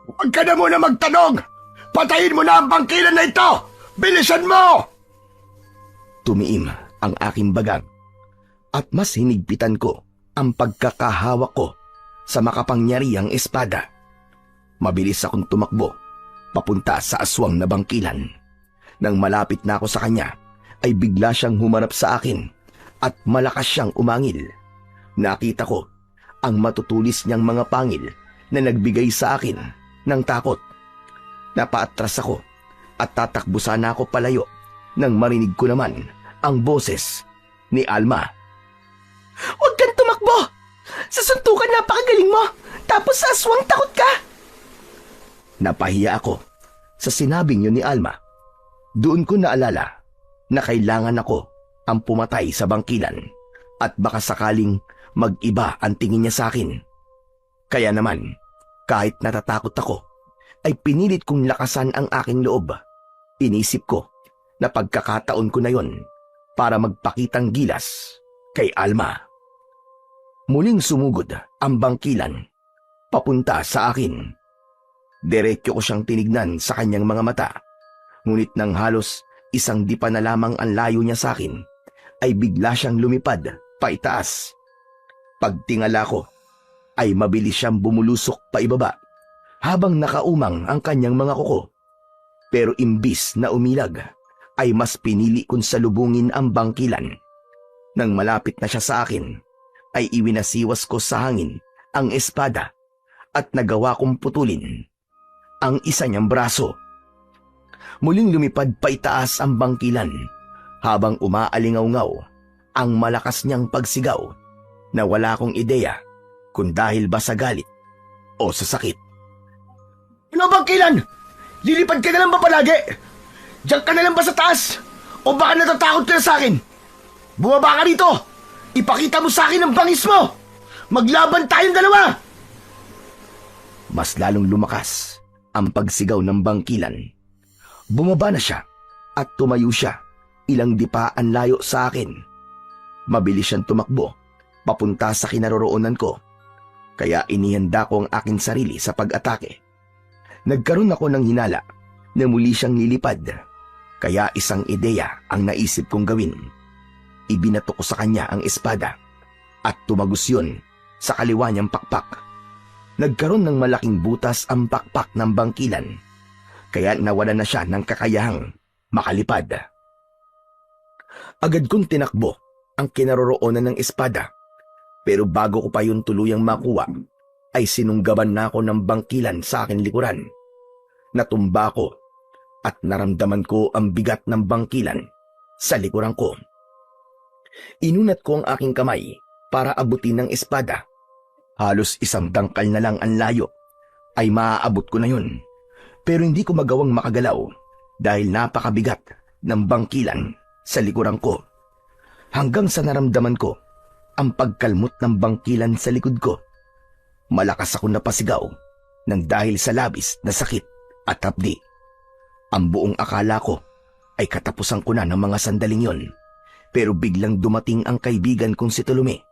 Huwag ka na muna magtanong! Patayin mo na ang bangkilan na ito! Bilisan mo! Tumiim ang aking bagag at mas hinigpitan ko ang pagkakahawak ko sa makapangyarihang espada. Mabilis akong tumakbo papunta sa aswang na bangkilan. Nang malapit na ako sa kanya, ay bigla siyang humarap sa akin at malakas siyang umangil. Nakita ko ang matutulis niyang mga pangil na nagbigay sa akin ng takot. Napaatras ako at tatakbo sana ako palayo nang marinig ko naman ang boses ni Alma. Huwag kang tumakbo! Sa suntukan napakagaling mo! Tapos sa aswang takot ka! Napahiya ako sa sinabing yun ni Alma. Doon ko naalala na kailangan ako ang pumatay sa bangkilan at baka sakaling mag-iba ang tingin niya sa akin. Kaya naman, kahit natatakot ako, ay pinilit kong lakasan ang aking loob. Inisip ko na pagkakataon ko na yon para magpakitang gilas kay Alma. Muling sumugod ang bangkilan papunta sa akin. Diretso ko siyang tinignan sa kanyang mga mata. Ngunit nang halos isang dipa na lamang ang layo niya sa akin, ay bigla siyang lumipad paitaas. Pagtingala ko, ay mabilis siyang bumulusok paibaba habang nakaumang ang kanyang mga kuko. Pero imbis na umilag, ay mas pinili kong salubungin ang bangkilan. Nang malapit na siya sa akin, ay iwinasiwas ko sa hangin ang espada at nagawa kong putulin ang isa niyang braso. Muling lumipad paitaas ang bangkilan habang umaalingaw-ngaw ang malakas niyang pagsigaw na wala akong ideya kung dahil ba sa galit o sa sakit. Ano bangkilan? Lilipad ka na lang ba palagi? Diyan ka na lang ba sa taas? O baka natatakot ka na sa akin? Bumaba ka dito! Ipakita mo sa akin ang bangis mo! Maglaban tayong dalawa! Mas lalong lumakas ang pagsigaw ng bangkilan. Bumaba na siya at tumayo siya ilang dipaan layo sa akin. Mabilis siyang tumakbo papunta sa kinaroroonan ko. Kaya inihanda ko ang aking sarili sa pag-atake. Nagkaroon ako ng hinala na muli siyang lilipad. Kaya isang ideya ang naisip kong gawin. Ibinato ko sa kanya ang espada at tumagos yun sa kaliwa niyang pakpak. Nagkaroon ng malaking butas ang pakpak ng bangkilan. Kaya nawala na siya ng kakayahang makalipad. Agad kong tinakbo ang kinaroroonan ng espada. Pero bago ko pa yun tuluyang makuha, ay sinunggaban na ako ng bangkilan sa aking likuran. Natumba ko at naramdaman ko ang bigat ng bangkilan sa likuran ko. Inunat ko ang aking kamay para abutin ng espada. Halos isang dangkal na lang ang layo ay maaabot ko na yun. Pero hindi ko magawang makagalaw dahil napakabigat ng bangkilan sa likuran ko. Hanggang sa naramdaman ko ang pagkalmot ng bangkilan sa likod ko. Malakas ako napasigaw nang dahil sa labis na sakit at hapdi. Ang buong akala ko ay katapusan ko na ng mga sandaling yon. Pero biglang dumating ang kaibigan kong si Tolome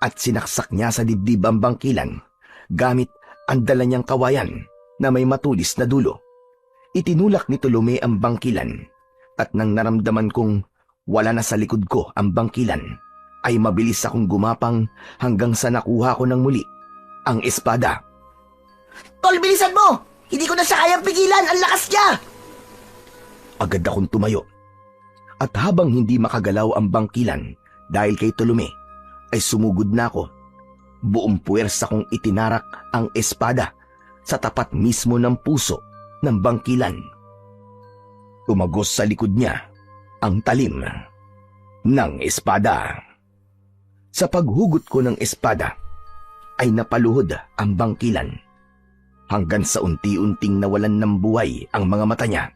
at sinaksak niya sa dibdib ang bangkilan gamit ang dala niyang kawayan na may matulis na dulo. Itinulak ni Tolome ang bangkilan at nang naramdaman kong wala na sa likod ko ang bangkilan, ay mabilis akong gumapang hanggang sa nakuha ko ng muli ang espada. Tol, bilisan mo! Hindi ko na siya kayang pigilan! Ang lakas niya! Agad akong tumayo. At habang hindi makagalaw ang bangkilan dahil kay Tolome, ay sumugod na ako. Buong puwersa kong itinarak ang espada sa tapat mismo ng puso ng bangkilan. Tumagos sa likod niya ang talim ng espada. Sa paghugot ko ng espada, ay napaluhod ang bangkilan hanggang sa unti-unting nawalan ng buhay ang mga mata niya.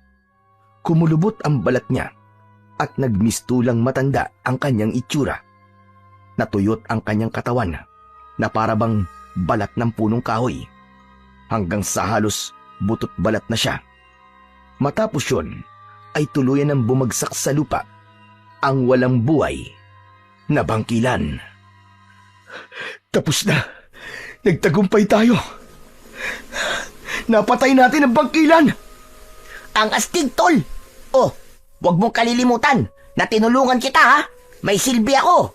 Kumulubot ang balat niya at nagmistulang matanda ang kanyang itsura. Natuyot ang kanyang katawan na parabang balat ng punong kahoy hanggang sa halos butot balat na siya. Matapos yun ay tuluyan ng bumagsak sa lupa ang walang buhay na bangkilan. Tapos na. Nagtagumpay tayo. Napatay natin ang bangkilan. Ang astig, Tol! Oh, huwag mong kalilimutan na tinulungan kita, ha? May silbi ako!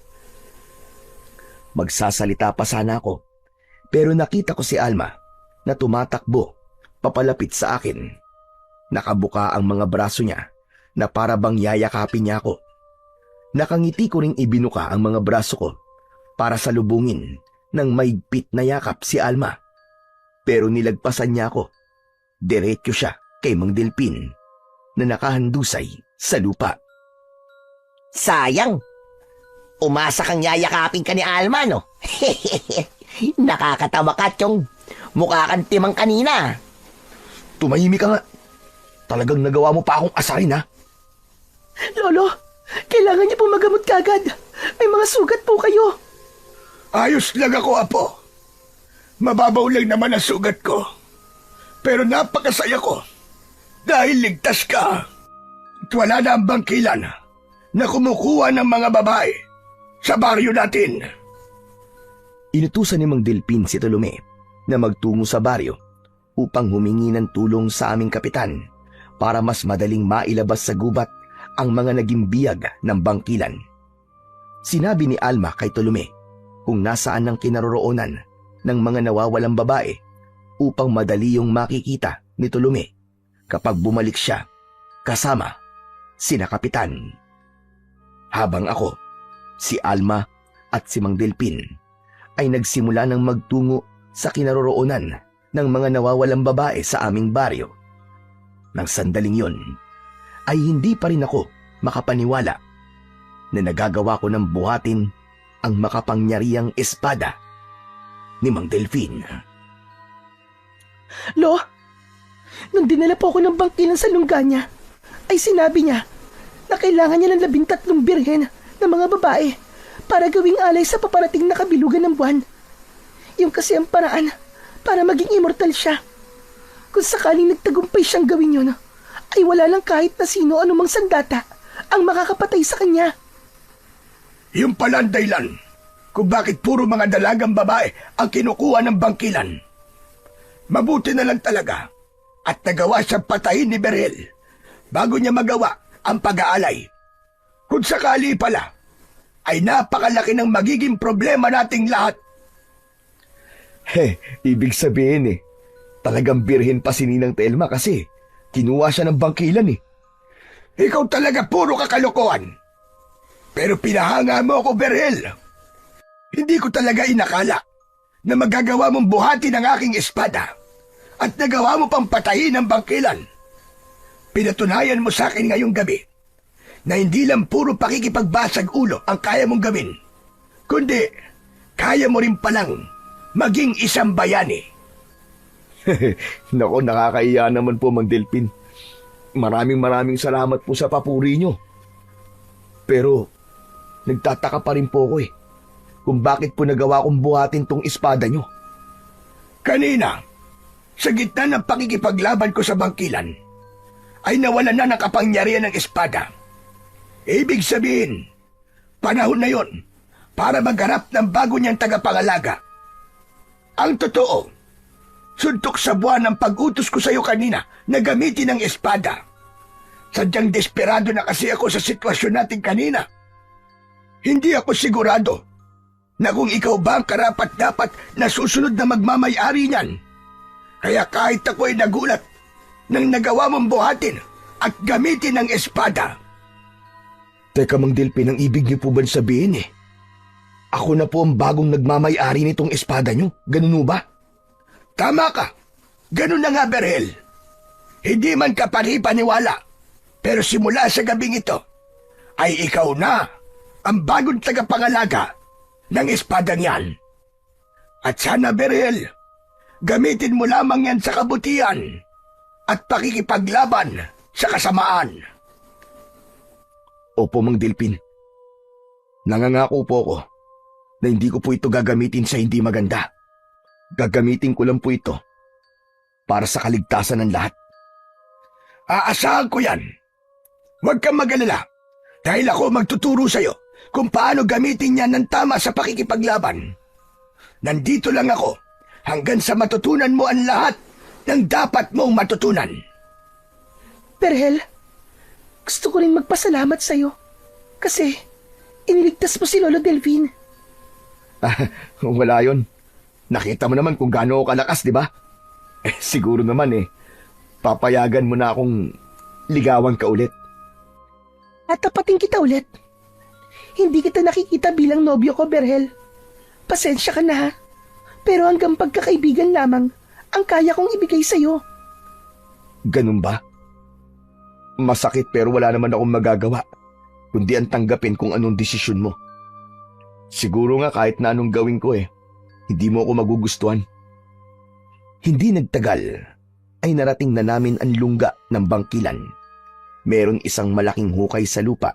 Magsasalita pa sana ako, pero nakita ko si Alma na tumatakbo papalapit sa akin. Nakabuka ang mga braso niya na para bang yayakapin niya ako. Nakangiti ko ring ibinuka ang mga braso ko para salubungin ng maigpit na yakap si Alma. Pero nilagpasan niya ako. Diretso siya kay Mang Delpin na nakahandusay sa lupa. Sayang! Umasa kang yayakapin ka ni Alma, no? Nakakatawa ka, Chong. Mukha kang timang kanina. Tumahimik ka nga. Talagang nagawa mo pa akong asarin, ha? Lolo, kailangan niyo po magamot kagad. May mga sugat po kayo. Ayos lang ako, Apo. Mababaw lang naman ang sugat ko. Pero napakasaya ko dahil ligtas ka. At wala na ang bangkilan na kumukuha ng mga babae sa baryo natin. Inutusan ni Mang Delpin si Tolome na magtungo sa baryo upang humingi ng tulong sa aming kapitan para mas madaling mailabas sa gubat ang mga naging biyag ng bangkilan. Sinabi ni Alma kay Tolome kung nasaan ang kinaroroonan ng mga nawawalang babae upang madali yung makikita ni Tolome kapag bumalik siya kasama sina kapitan. Habang ako, si Alma at si Mang Delpin ay nagsimula ng magtungo sa kinaroroonan ng mga nawawalang babae sa aming baryo. Nang sandaling yon, ay hindi pa rin ako makapaniwala na nagagawa ko ng buhatin ang makapangyarihang espada ni Mang Delpin. Lo, nung dinala po ako ng bangkilan sa lungga niya, ay sinabi niya na kailangan niya ng 13 birhen na mga babae para gawing alay sa paparating na kabilugan ng buwan. Yung kasi ang paraan para maging immortal siya. Kung sakaling nagtagumpay siyang gawin yun, ay wala lang kahit na sino anumang sandata ang makakapatay sa kanya. Yung pala ang dahilan kung bakit puro mga dalagang babae ang kinukuha ng bangkilan. Mabuti na lang talaga at nagawa siyang patayin ni Berhel bago niya magawa ang pag-aalay. Kung sakali pala, ay napakalaki ng magiging problema nating lahat. Ibig sabihin talagang birhen pa si Ninang Telma kasi kinuha siya ng bangkilan Ikaw talaga puro kakalokohan. Pero pinahanga mo ako, Berhel. Hindi ko talaga inakala na magagawa mong buhati ng aking espada at nagawa mo pang patayin ng bangkilan. Pinatunayan mo sa akin ngayong gabi na hindi lang puro pakikipagbasag ulo ang kaya mong gawin, kundi kaya mo rin palang maging isang bayani. Nako, nakakaiya naman po, Mang Delpin. Maraming salamat po sa papuri nyo. Pero, nagtataka pa rin po ako kung bakit po nagawa kong buhatin tong espada nyo. Kanina, sa gitna ng pakikipaglaban ko sa bangkilan, ay nawalan na ng kapangyarihan ng espada. Ibig sabihin, panahon na yon para maghanap ng bago niyang tagapangalaga. Ang totoo, suntok sa buwan ng pag-utos ko sa iyo kanina na gamitin ang espada. Sadyang desperado na kasi ako sa sitwasyon natin kanina. Hindi ako sigurado na kung ikaw ba ang karapat-dapat na susunod na magmamay-ari niyan. Kaya kahit ako ay nagulat nang nagawa mong buhatin at gamitin ang espada. Teka, Mang Delpin, ang ibig niyo po ba sabihin ako na po ang bagong nagmamay-ari nitong espada nyo? Ganun ba? Tama ka. Ganun na nga, Berhel. Hindi man ka panipaniwala, pero simula sa gabing ito, ay ikaw na ang bagong tagapangalaga ng espadang yan. At sana, Berhel, gamitin mo lamang yan sa kabutihan at pakikipaglaban sa kasamaan. Opo, Mang Delpin. Nangangako po ako na hindi ko po ito gagamitin sa hindi maganda. Gagamitin ko lang po ito para sa kaligtasan ng lahat. Aasahan ko yan. Huwag kang mag-alala dahil ako magtuturo sa'yo kung paano gamitin yan ng tama sa pakikipaglaban. Nandito lang ako hanggang sa matutunan mo ang lahat ng dapat mong matutunan. Berhel, gusto ko rin magpasalamat sa'yo kasi iniligtas mo si Lolo Delvin. Wala yon. Nakita mo naman kung gaano ako kalakas, di ba? Siguro naman papayagan mo na akong ligawan ka ulit. At tapatin kita ulit. Hindi kita nakikita bilang nobyo ko, Berhel. Pasensya ka na ha. Pero hanggang pagkakaibigan lamang ang kaya kong ibigay sa'yo. Ganun ba? Masakit pero wala naman akong magagawa, kundi ang tanggapin kung anong desisyon mo. Siguro nga kahit na anong gawin ko hindi mo ako magugustuhan. Hindi nagtagal ay narating na namin ang lungga ng bangkilan. Meron isang malaking hukay sa lupa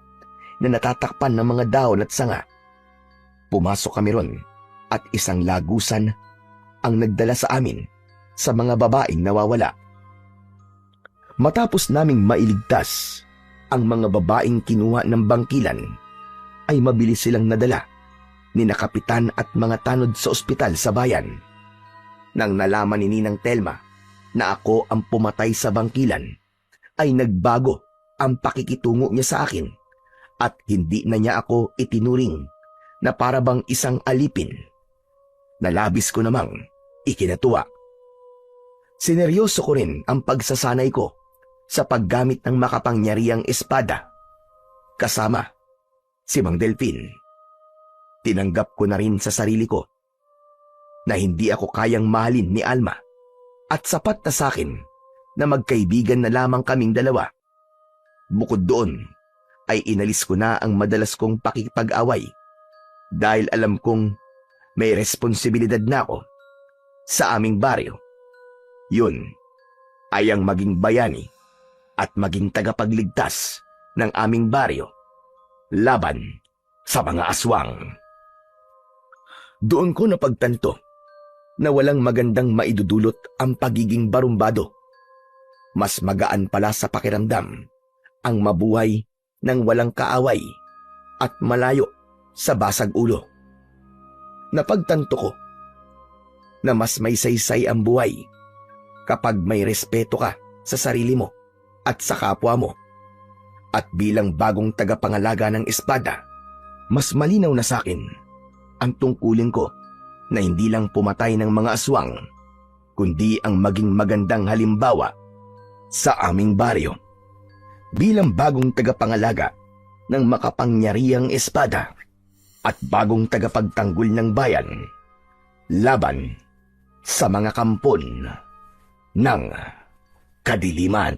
na natatakpan ng mga dahon at sanga. Pumasok kami ron at isang lagusan ang nagdala sa amin sa mga babaeng nawawala. Matapos naming mailigtas ang mga babaeng kinuha ng bangkilan, ay mabilis silang nadala ni na kapitan at mga tanod sa ospital sa bayan. Nang nalaman ni Ninang Telma na ako ang pumatay sa bangkilan, ay nagbago ang pakikitungo niya sa akin at hindi na niya ako itinuring na para bang isang alipin. Nalabis ko namang ikinatuwa. Sineryoso ko rin ang pagsasanay ko sa paggamit ng makapangyarihang espada. Kasama si Mang Delpin. Tinanggap ko na rin sa sarili ko na hindi ako kayang mahalin ni Alma at sapat na sa akin na magkaibigan na lamang kaming dalawa. Bukod doon ay inalis ko na ang madalas kong pakikipag-away dahil alam kong may responsibilidad na ako sa aming baryo. Yun ay ang maging bayani at maging tagapagligtas ng aming baryo laban sa mga aswang. Doon ko napagtanto na walang magandang maidudulot ang pagiging barumbado. Mas magaan pala sa pakiramdam ang mabuhay ng walang kaaway at malayo sa basag ulo. Napagtanto ko na mas may saysay ang buhay kapag may respeto ka sa sarili mo at sa kapwa mo. At bilang bagong tagapangalaga ng espada, mas malinaw na sa akin ang tungkulin ko na hindi lang pumatay ng mga aswang, kundi ang maging magandang halimbawa sa aming baryo. Bilang bagong tagapangalaga ng makapangyarihang espada at bagong tagapagtanggol ng bayan, laban sa mga kampon ng kadiliman.